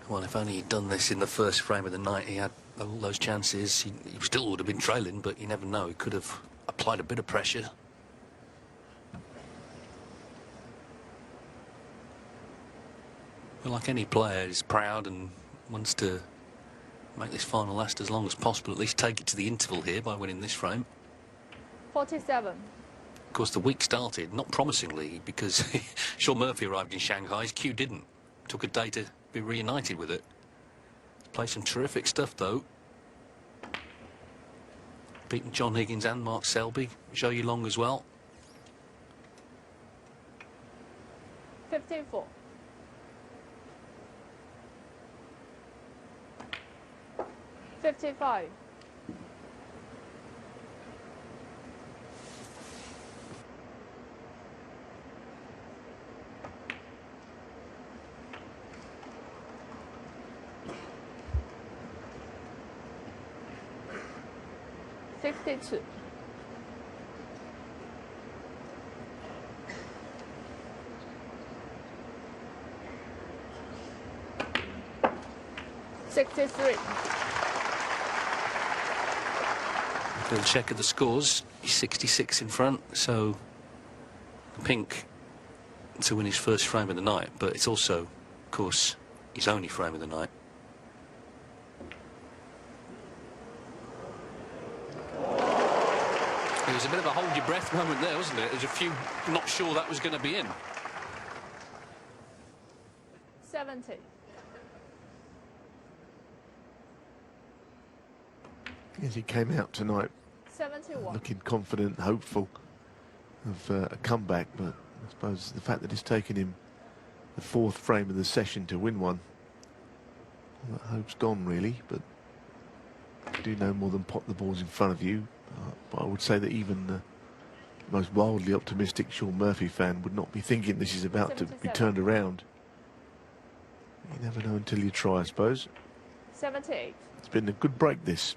Well, if only he'd done this in the first frame of the night, he had all those chances. He still would have been trailing, but you never know. He could have applied a bit of pressure. But like any player, he's proud and wants to make this final last as long as possible. At least take it to the interval here by winning this frame. 47. Of course, the week started not promisingly because Shaun Murphy arrived in Shanghai. His cue didn't. Took a day to be reunited with it. Played some terrific stuff, though. Beaten John Higgins and Mark Selby. Zhou Yulong as well. 54. 55. 62. 63. Little check of the scores. He's 66 in front, so pink to win his first frame of the night, but it's also, of course, his only frame of the night. It was a bit of a hold your breath moment there, wasn't it? There's a few not sure that was going to be in. 70. As he came out tonight 71. looking confident, hopeful of a comeback, but I suppose the fact that it's taken him the fourth frame of the session to win one, well, that hope's gone really. But you do no more than pop the balls in front of you. But I would say that even the most wildly optimistic Shaun Murphy fan would not be thinking this is about to be 77. turned around. You never know until you try, I suppose. 78. It's been a good break, this.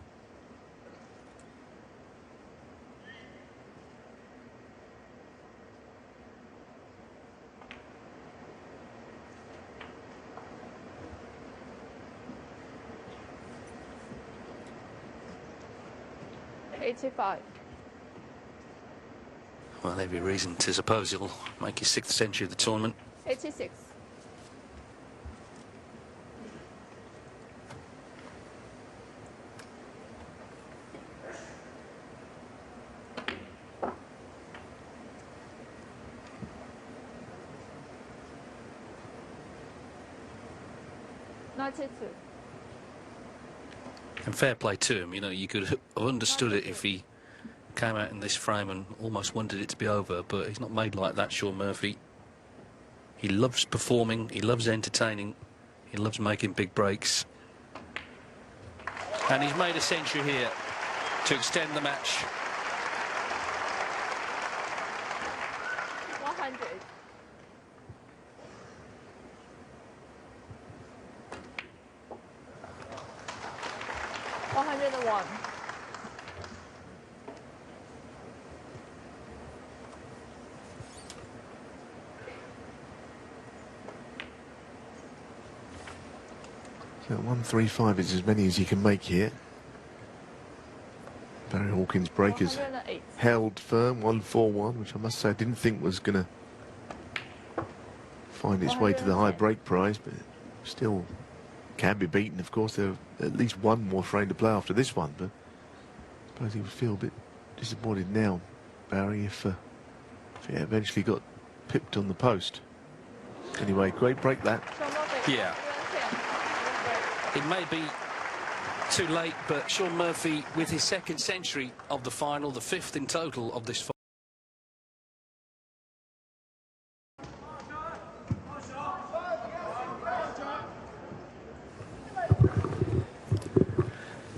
$85. Well, every reason to suppose he'll make his 6th century of the tournament. 86. 92. And fair play to him, you know, you could have understood it if he came out in this frame and almost wanted it to be over, but he's not made like that, Shaun Murphy. He loves performing, he loves entertaining, he loves making big breaks. And he's made a century here to extend the match. 100. 101. 102. 135 is as many as you can make here. Barry Hawkins' breakers 108. held firm, 141, which I must say I didn't think was going to find its way to the high 110. break prize, but still can be beaten. Of course, there are at least one more frame to play after this one, but I suppose he would feel a bit disappointed now, Barry, if he eventually got pipped on the post. Anyway, great break that. Shaun Murphy. Yeah. 110. It may be too late, but Shaun Murphy, with his second century of the final, the fifth in total of this final.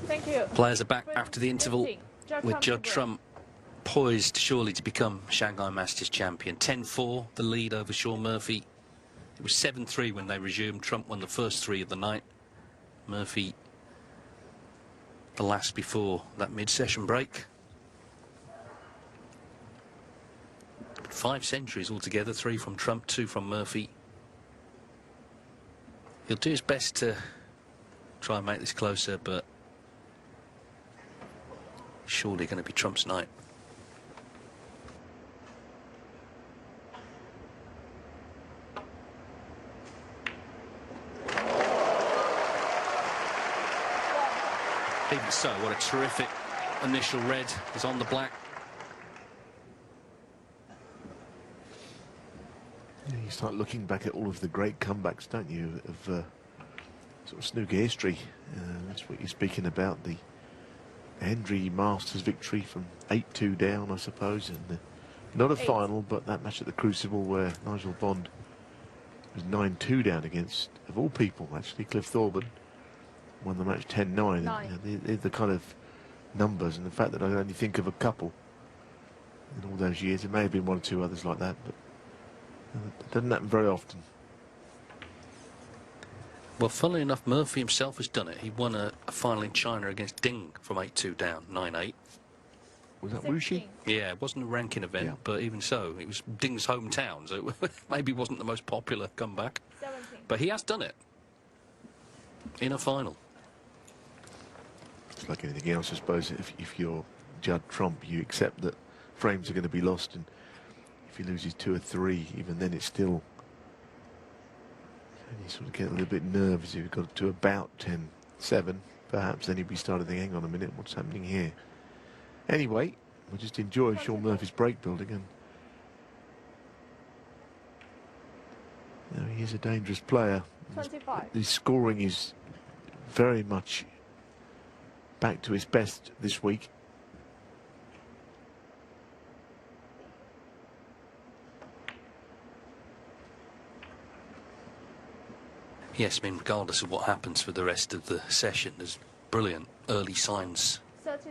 Thank you. Players are back after the interval 15. Judd with Trump Judd to break. Trump poised surely to become Shanghai Masters champion. 10-4, the lead over Shaun Murphy. It was 7-3 when they resumed. Trump won the first three of the night. Murphy the last before that mid-session break. 5 centuries altogether, 3 from Trump, 2 from Murphy. He'll do his best to try and make this closer, but surely going to be Trump's night. Even so, what a terrific initial red is on the black. Yeah, you start looking back at all of the great comebacks, don't you, of sort of snooker history. That's what you're speaking about, the Hendry Masters victory from 8-2 down, I suppose, and not a 8. final, but that match at the Crucible where Nigel Bond was 9-2 down against, of all people, actually, Cliff Thorburn. Won the match 10-9. 9. They're the kind of numbers, and the fact that I only think of a couple in all those years. There may have been one or two others like that, but it doesn't happen very often. Well, funnily enough, Murphy himself has done it. He won a final in China against Ding from 8-2 down, 9-8. Was that 16. Wuxi? Yeah, it wasn't a ranking event, Yeah. but even so, it was Ding's hometown, so it maybe wasn't the most popular comeback. 17. But he has done it in a final. It's like anything else, I suppose. If you're Judd Trump, you accept that frames are going to be lost, and if he loses 2 or 3, even then it's still. And you sort of get a little bit nervous if you've got to about 10-7, perhaps. Then you'd be starting to think, hang on a minute, what's happening here? Anyway, we'll just enjoy Shaun Murphy's break building, and you know, he is a dangerous player. 25. The scoring is very much back to its best this week. Yes, I mean, regardless of what happens for the rest of the session, there's brilliant early signs 32.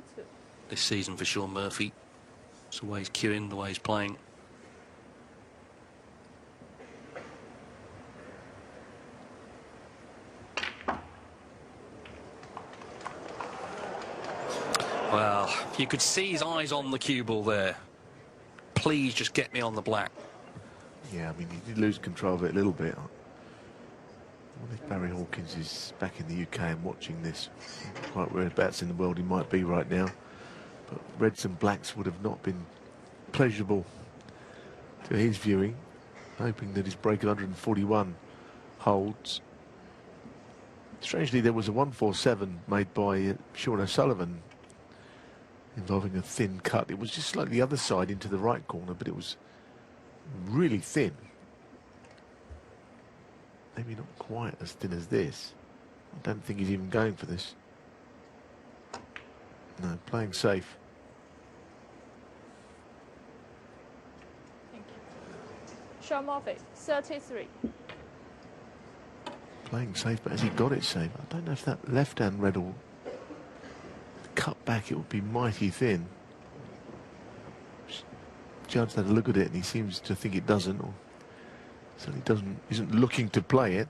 this season for Shaun Murphy. It's the way he's cueing, the way he's playing. Well, you could see his eyes on the cue ball there. Please just get me on the black. Yeah, I mean, he did lose control of it a little bit. I wonder if Barry Hawkins is back in the UK and watching this. Quite whereabouts in the world he might be right now. But reds and blacks would have not been pleasurable to his viewing. Hoping that his break of 141 holds. Strangely, there was a 147 made by Shaun O'Sullivan involving a thin cut. It was just like the other side into the right corner, but it was really thin. Maybe not quite as thin as this. I don't think he's even going for this. No, playing safe. Thank you. Shaun Murphy. 33. Playing safe, but has he got it safe? I don't know if that left-hand red will cut back. It would be mighty thin. Judd's had a look at it and he seems to think it doesn't, or certainly isn't looking to play it.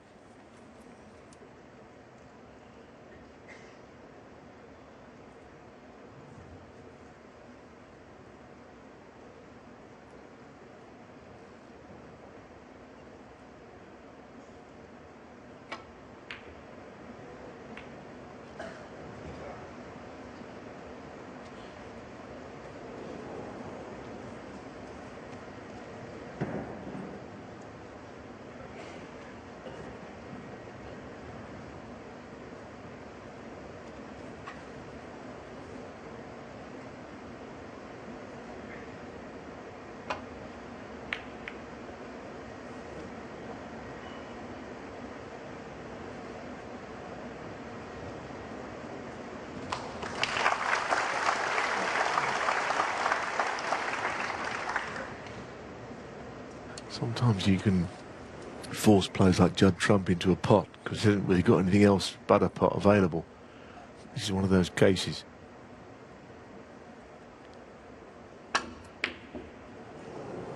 Sometimes you can force players like Judd Trump into a pot because he hasn't really got anything else but a pot available. This is one of those cases.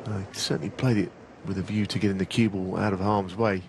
He certainly played it with a view to getting the cue ball out of harm's way.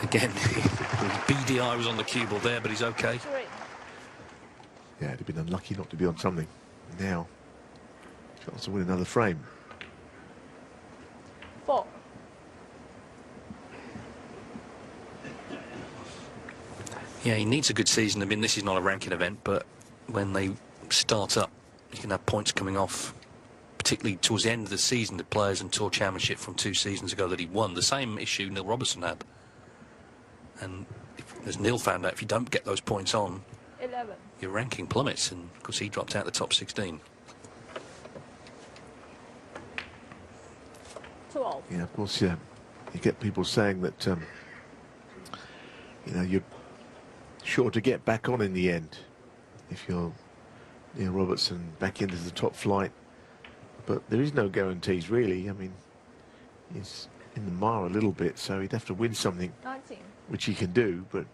Again, BDI was on the cue ball there, but he's okay. 3. Yeah, he'd have been unlucky not to be on something. Now, chance to win another frame. 4. Yeah, he needs a good season. I mean, this is not a ranking event, but when they start up, you can have points coming off, particularly towards the end of the season, the Players and Tour Championship from 2 seasons ago that he won. The same issue Neil Robertson had. And as Neil found out, if you don't get those points on, 11. your ranking plummets, and of course he dropped out the top 16. 12. Yeah, of course, yeah. You get people saying that, you know, you're sure to get back on in the end if you're Neil Robertson back into the top flight. But there is no guarantees, really. I mean, he's in the mire a little bit, so he'd have to win something, 19. which he can do, but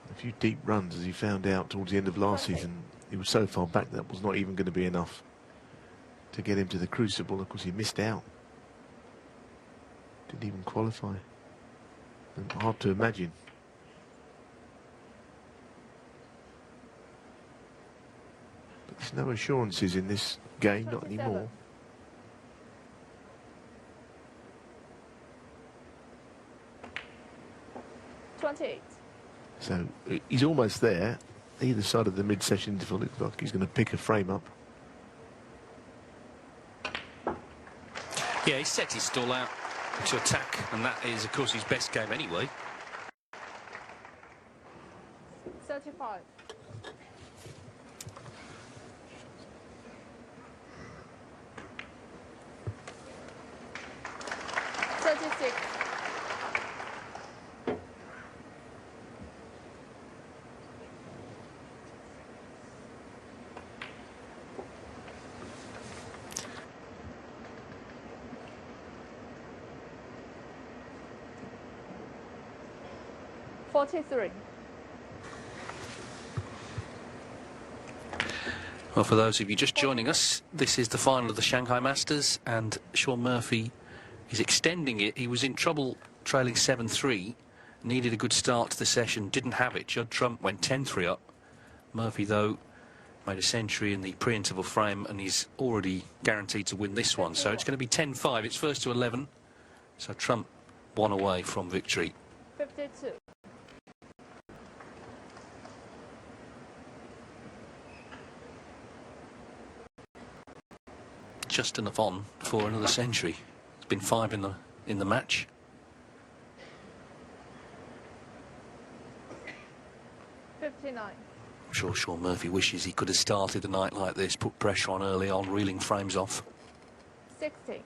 a few deep runs, as he found out towards the end of last season, he was so far back that was not even going to be enough to get him to the Crucible. Of course, he missed out. Didn't even qualify. And hard to imagine. But there's no assurances in this game, not 27. anymore. So he's almost there. Either side of the mid-session interval, looks like he's going to pick a frame up. Yeah, he set his stall out to attack, and that is, of course, his best game anyway. 35. 36. 43. Well, for those of you just joining us, this is the final of the Shanghai Masters, and Shaun Murphy is extending it. He was in trouble trailing 7-3, needed a good start to the session, didn't have it. Judd Trump went 10-3 up. Murphy, though, made a century in the pre-interval frame, and he's already guaranteed to win this one. So it's going to be 10-5. It's first to 11. So Trump 1 away from victory. 52. Just enough on for another century. It's been 5 in the match. 59. I'm sure Shaun Murphy wishes he could have started the night like this, put pressure on early on, reeling frames off. 60.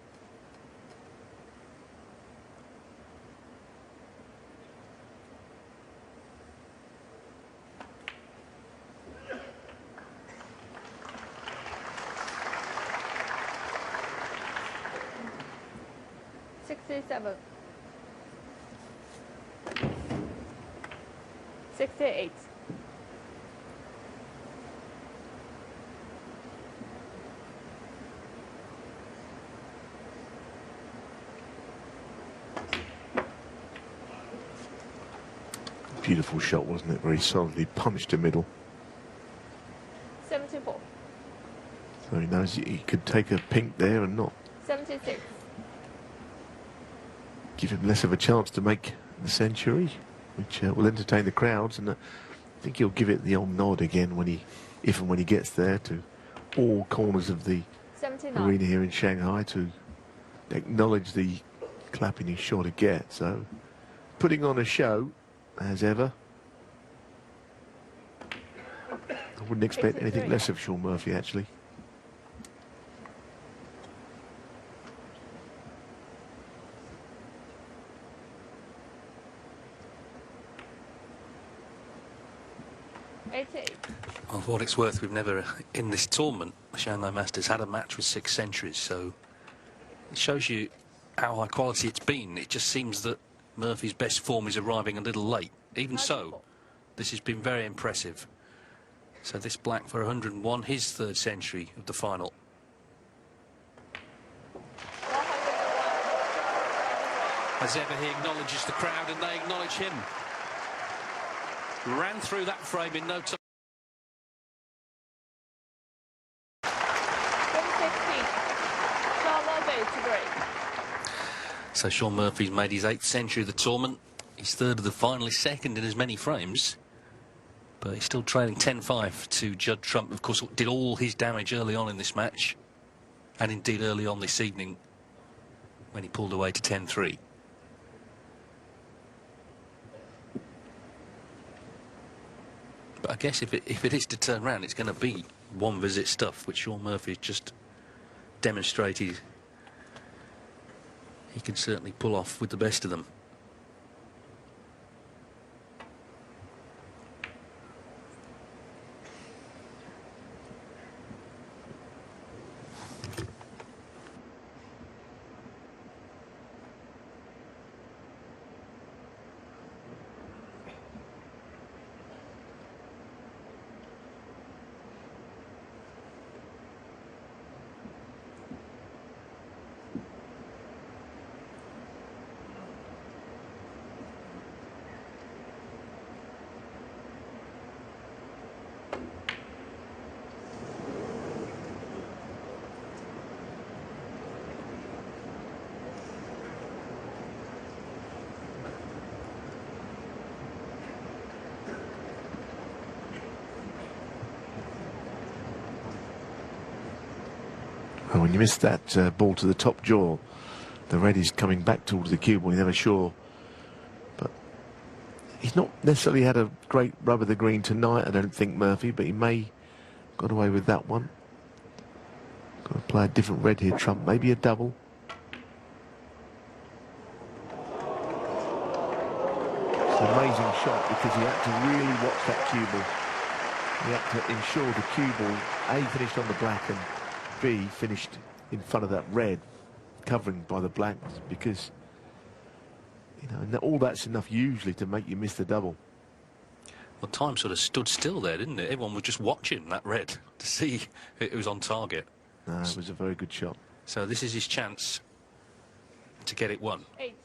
67. 68. 'Beautiful shot, wasn't it? Very solidly punched to middle. So he knows he could take a pink there and not 76. give him less of a chance to make the century, which will entertain the crowds. And I think he'll give it the old nod again when if and when he gets there, to all corners of the 79. arena here in Shanghai, to acknowledge the clapping he's sure to get. So putting on a show as ever. I wouldn't expect 83. anything less of Shaun Murphy, actually. Well, for what it's worth, we've never, in this tournament, the Shanghai Masters, had a match with 6 centuries, so it shows you how high quality it's been. It just seems that Murphy's best form is arriving a little late. Even so, this has been very impressive. So this black for 101, his 3rd century of the final. As ever, he acknowledges the crowd and they acknowledge him. Ran through that frame in no time. 116. Shaun Murphy to break. So Shaun Murphy's made his 8th century of the tournament. He's 3rd of the final, he's 2nd in as many frames. But he's still trailing 10-5 to Judd Trump. Of course, did all his damage early on in this match. And indeed early on this evening when he pulled away to 10-3. But I guess if it is to turn round, it's going to be one visit stuff, which Shaun Murphy has just demonstrated he can certainly pull off with the best of them. And when you miss that ball to the top jaw, the red is coming back towards the cue ball. You're never sure. But he's not necessarily had a great rub of the green tonight, I don't think, Murphy, but he may got away with that one. Got to play a different red here, Trump. Maybe a double. It's an amazing shot because he had to really watch that cue ball. He had to ensure the cue ball, A, finished on the black, and B, finished in front of that red, covering by the black, because, you know, and all that's enough usually to make you miss the double. Well, time sort of stood still there, didn't it? Everyone was just watching that red to see if it was on target. No, it was a very good shot. So this is his chance to get it won. 8.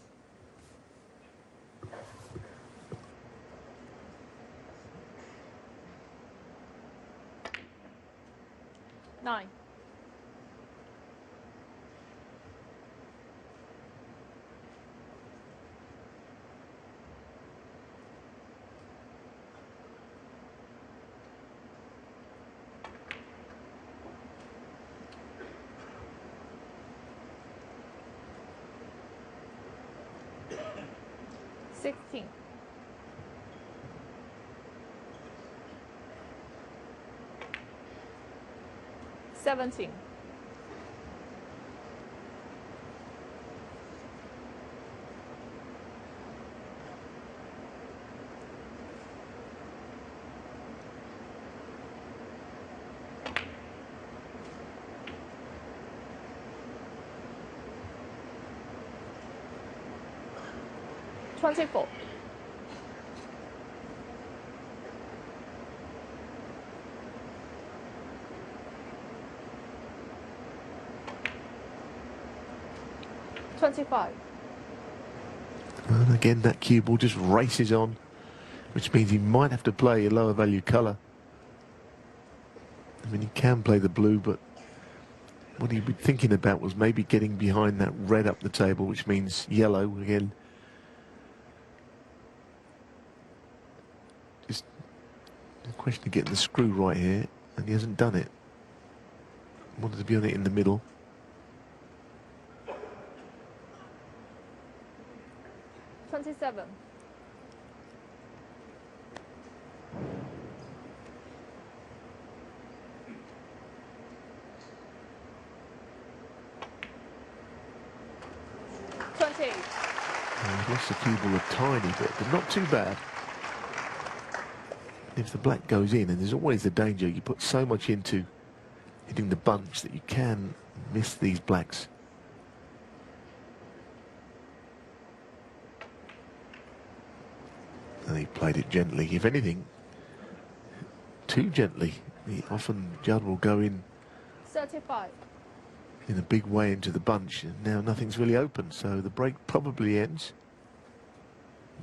Nine. Sixteen. 17. 24. 25. And again, that cue ball just races on, which means he might have to play a lower value colour. I mean, he can play the blue, but what he'd be thinking about was maybe getting behind that red up the table, which means yellow again. Just a question of getting the screw right here, and he hasn't done it. Wanted to be on it in the middle. $27. He's lost the cue ball a tiny bit, but not too bad. If the black goes in, and there's always the danger, you put so much into hitting the bunch that you can miss these blacks. And he played it gently. If anything, too gently. Often Judd will go in 35. in a big way into the bunch, and now nothing's really open, so the break probably ends.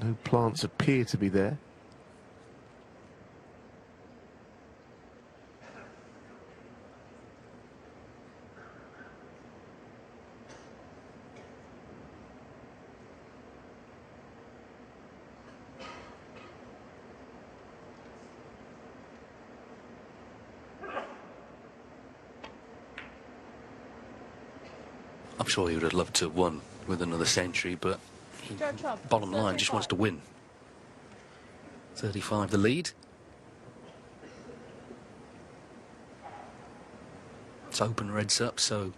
No plants appear to be there. I'm sure he would have loved to have won with another century, but bottom line just wants to win. 35 the lead. It's open reds up, so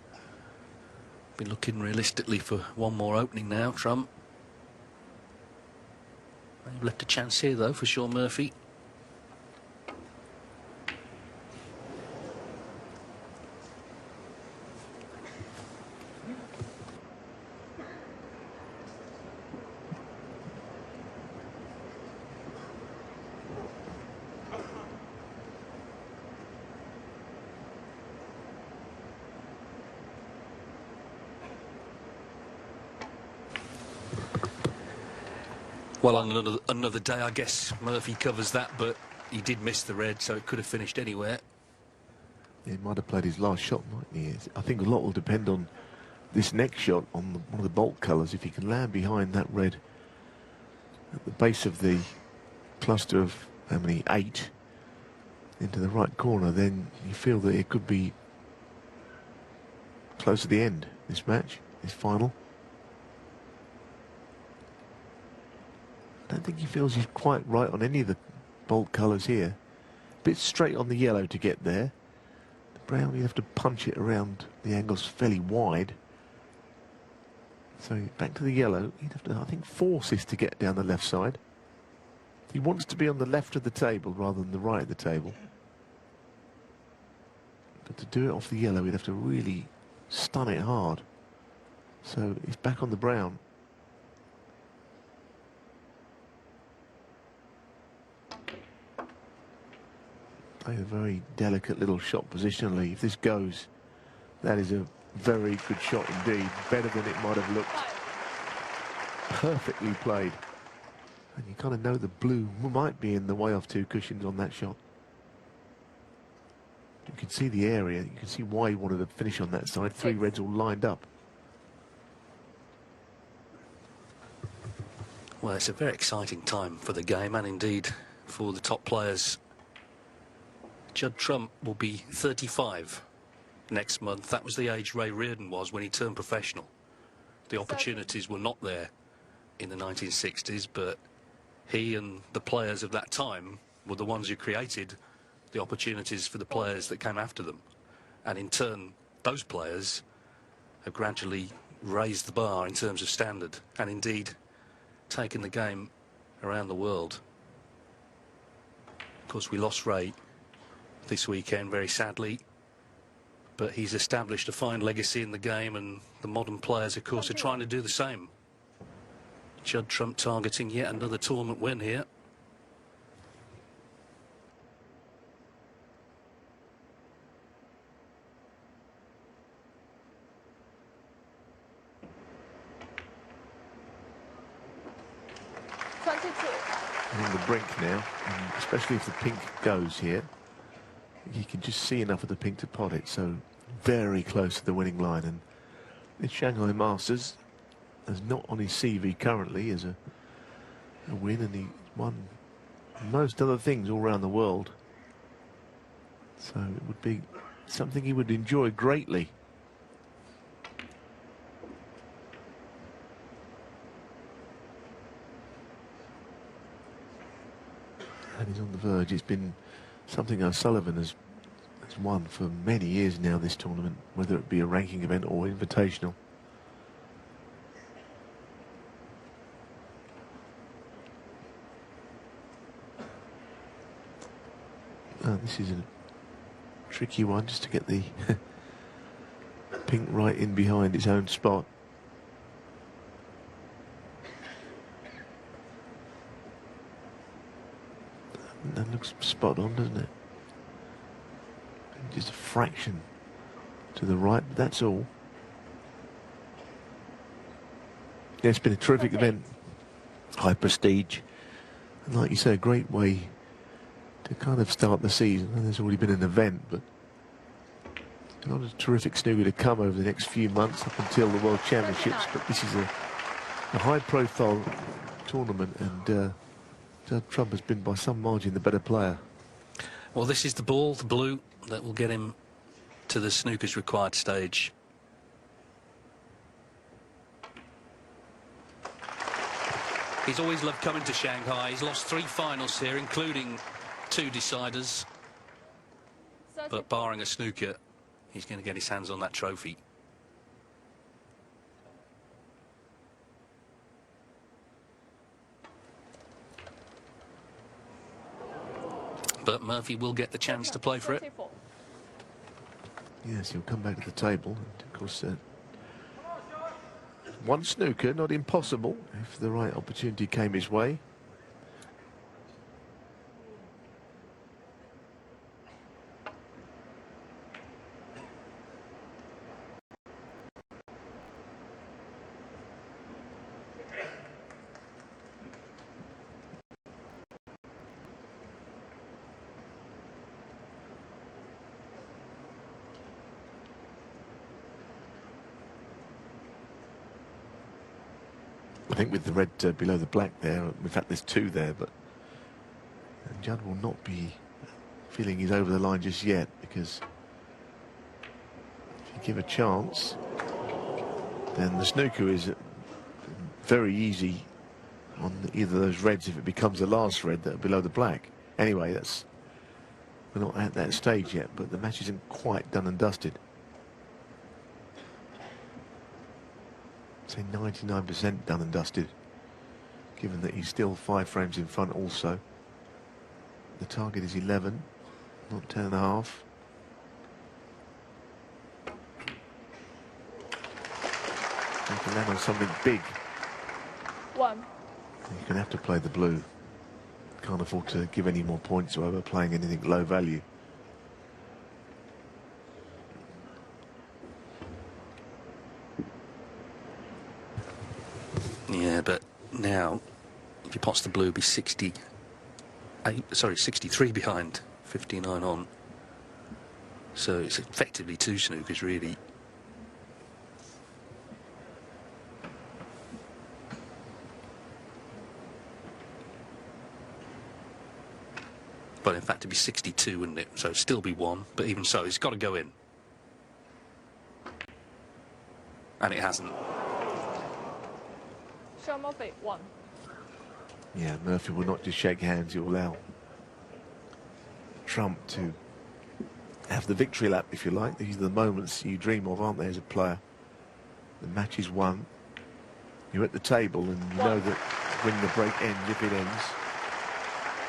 be looking realistically for one more opening now, Trump. They've left a chance here though for Shaun Murphy. Well, on another day, I guess Murphy covers that, but he did miss the red, so it could have finished anywhere. He might have played his last shot, mightn't he? I think a lot will depend on this next shot, on one of the bolt colours. If he can land behind that red at the base of the cluster of, how many, 8, into the right corner, then you feel that it could be close to the end, this match, this final. I don't think he feels he's quite right on any of the bolt colours here. A bit straight on the yellow to get there. The brown, you have to punch it around. The angle's fairly wide. So back to the yellow. He'd have to, I think, force this to get down the left side. He wants to be on the left of the table rather than the right of the table. But to do it off the yellow, he'd have to really stun it hard. So he's back on the brown. A very delicate little shot positionally. If this goes, that is a very good shot indeed. Better than it might have looked. Perfectly played. And you kind of know the blue might be in the way of 2 cushions on that shot. You can see the area. You can see why he wanted to finish on that side. 3 reds all lined up. Well, it's a very exciting time for the game, and indeed for the top players. Judd Trump will be 35 next month. That was the age Ray Reardon was when he turned professional. The opportunities were not there in the 1960s, but he and the players of that time were the ones who created the opportunities for the players that came after them. And in turn, those players have gradually raised the bar in terms of standard, and indeed taken the game around the world. Of course, we lost Ray this weekend, very sadly, but he's established a fine legacy in the game, and the modern players, of course, are trying to do the same. Judd Trump targeting yet another tournament win here. On the brink now, and especially if the pink goes here, you can just see enough of the pink to pot it, so very close to the winning line, and the Shanghai Masters is not on his CV currently as a win, and he won most other things all around the world, so it would be something he would enjoy greatly. And he's on the verge. It's been something O'Sullivan has won for many years now, this tournament, whether it be a ranking event or invitational. This is a tricky one, just to get the pink right in behind its own spot. That looks spot on, doesn't it? Just a fraction to the right, but that's all. Yeah, it's been a terrific event, high prestige, and like you say, a great way to kind of start the season. And there's already been an event, but a lot of terrific snooker to come over the next few months up until the World Championships. But this is a high-profile tournament, and Judd Trump has been by some margin the better player. Well, this is the ball, the blue, that will get him to the snooker's required stage. He's always loved coming to Shanghai. He's lost 3 finals here, including 2 deciders. But barring a snooker, he's going to get his hands on that trophy. But Murphy will get the chance to play for it. Yes, he'll come back to the table. And of course, one snooker, not impossible, if the right opportunity came his way. I think with the red below the black there, in fact there's 2 there, but Judd will not be feeling he's over the line just yet, because if you give a chance, then the snooker is very easy on either of those reds if it becomes the last red that are below the black. Anyway, we're not at that stage yet, but the match isn't quite done and dusted. Say 99% done and dusted, given that he's still 5 frames in front also. The target is 11, not 10.5. He can land on something big. 1. You're going to have to play the blue. Can't afford to give any more points over playing anything low value. Yeah, but now, if he pots the blue, be 63 behind, 59 on. So it's effectively 2 snookers, really. But in fact, it'd be 62, wouldn't it? So it'd still be 1, but even so, it's got to go in. And it hasn't. Shaun Murphy, 1. Yeah, Murphy will not just shake hands, he will allow Trump to have the victory lap, if you like. These are the moments you dream of, aren't they, as a player? The match is won. You're at the table and you know that when the break ends, if it ends,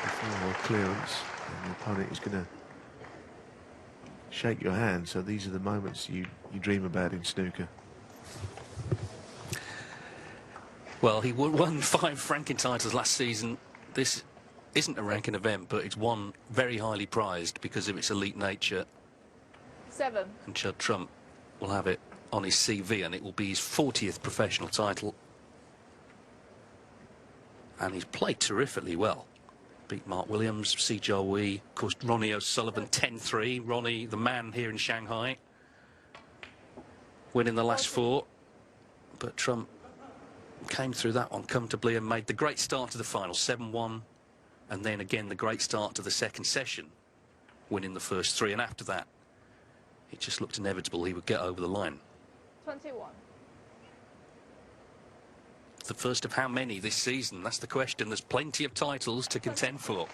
before clearance, and the opponent is going to shake your hand. So these are the moments you dream about in snooker. Well, he won 5 ranking titles last season. This isn't a ranking event, but it's one very highly prized because of its elite nature. 7. And Judd Trump will have it on his CV, and it will be his 40th professional title. And he's played terrifically well. Beat Mark Williams, C. Wee, of course, Ronnie O'Sullivan, 10-3. Ronnie, the man here in Shanghai. winning the last 4. But Trump came through that one comfortably and made the great start to the final, 7-1. And then again, the great start to the second session, winning the first 3. And after that, it just looked inevitable he would get over the line. 21. The first of how many this season? That's the question. There's plenty of titles to contend for.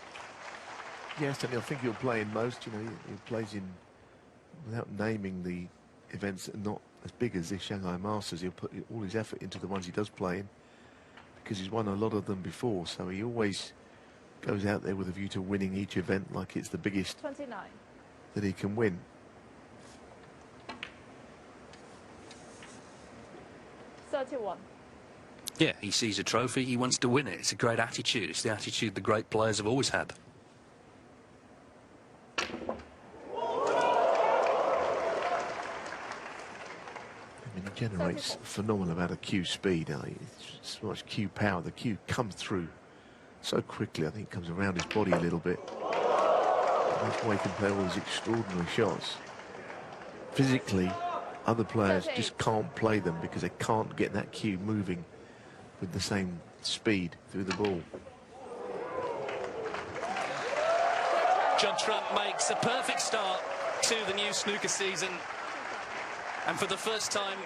Yes, and I think he'll play in most. You know, he plays in, without naming the events that are not as big as the Shanghai Masters, he'll put all his effort into the ones he does play in, because he's won a lot of them before. So he always goes out there with a view to winning each event like it's the biggest 29. that he can win. 31. Yeah, he sees a trophy, he wants to win it. It's a great attitude. It's the attitude the great players have always had. I mean, he generates a phenomenal amount of cue speed. It's so much cue power. The cue comes through so quickly. I think it comes around his body a little bit. And that's why he can play all these extraordinary shots. Physically, other players just can't play them because they can't get that cue moving with the same speed through the ball. Judd Trump makes a perfect start to the new snooker season. And for the first time,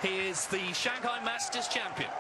he is the Shanghai Masters champion.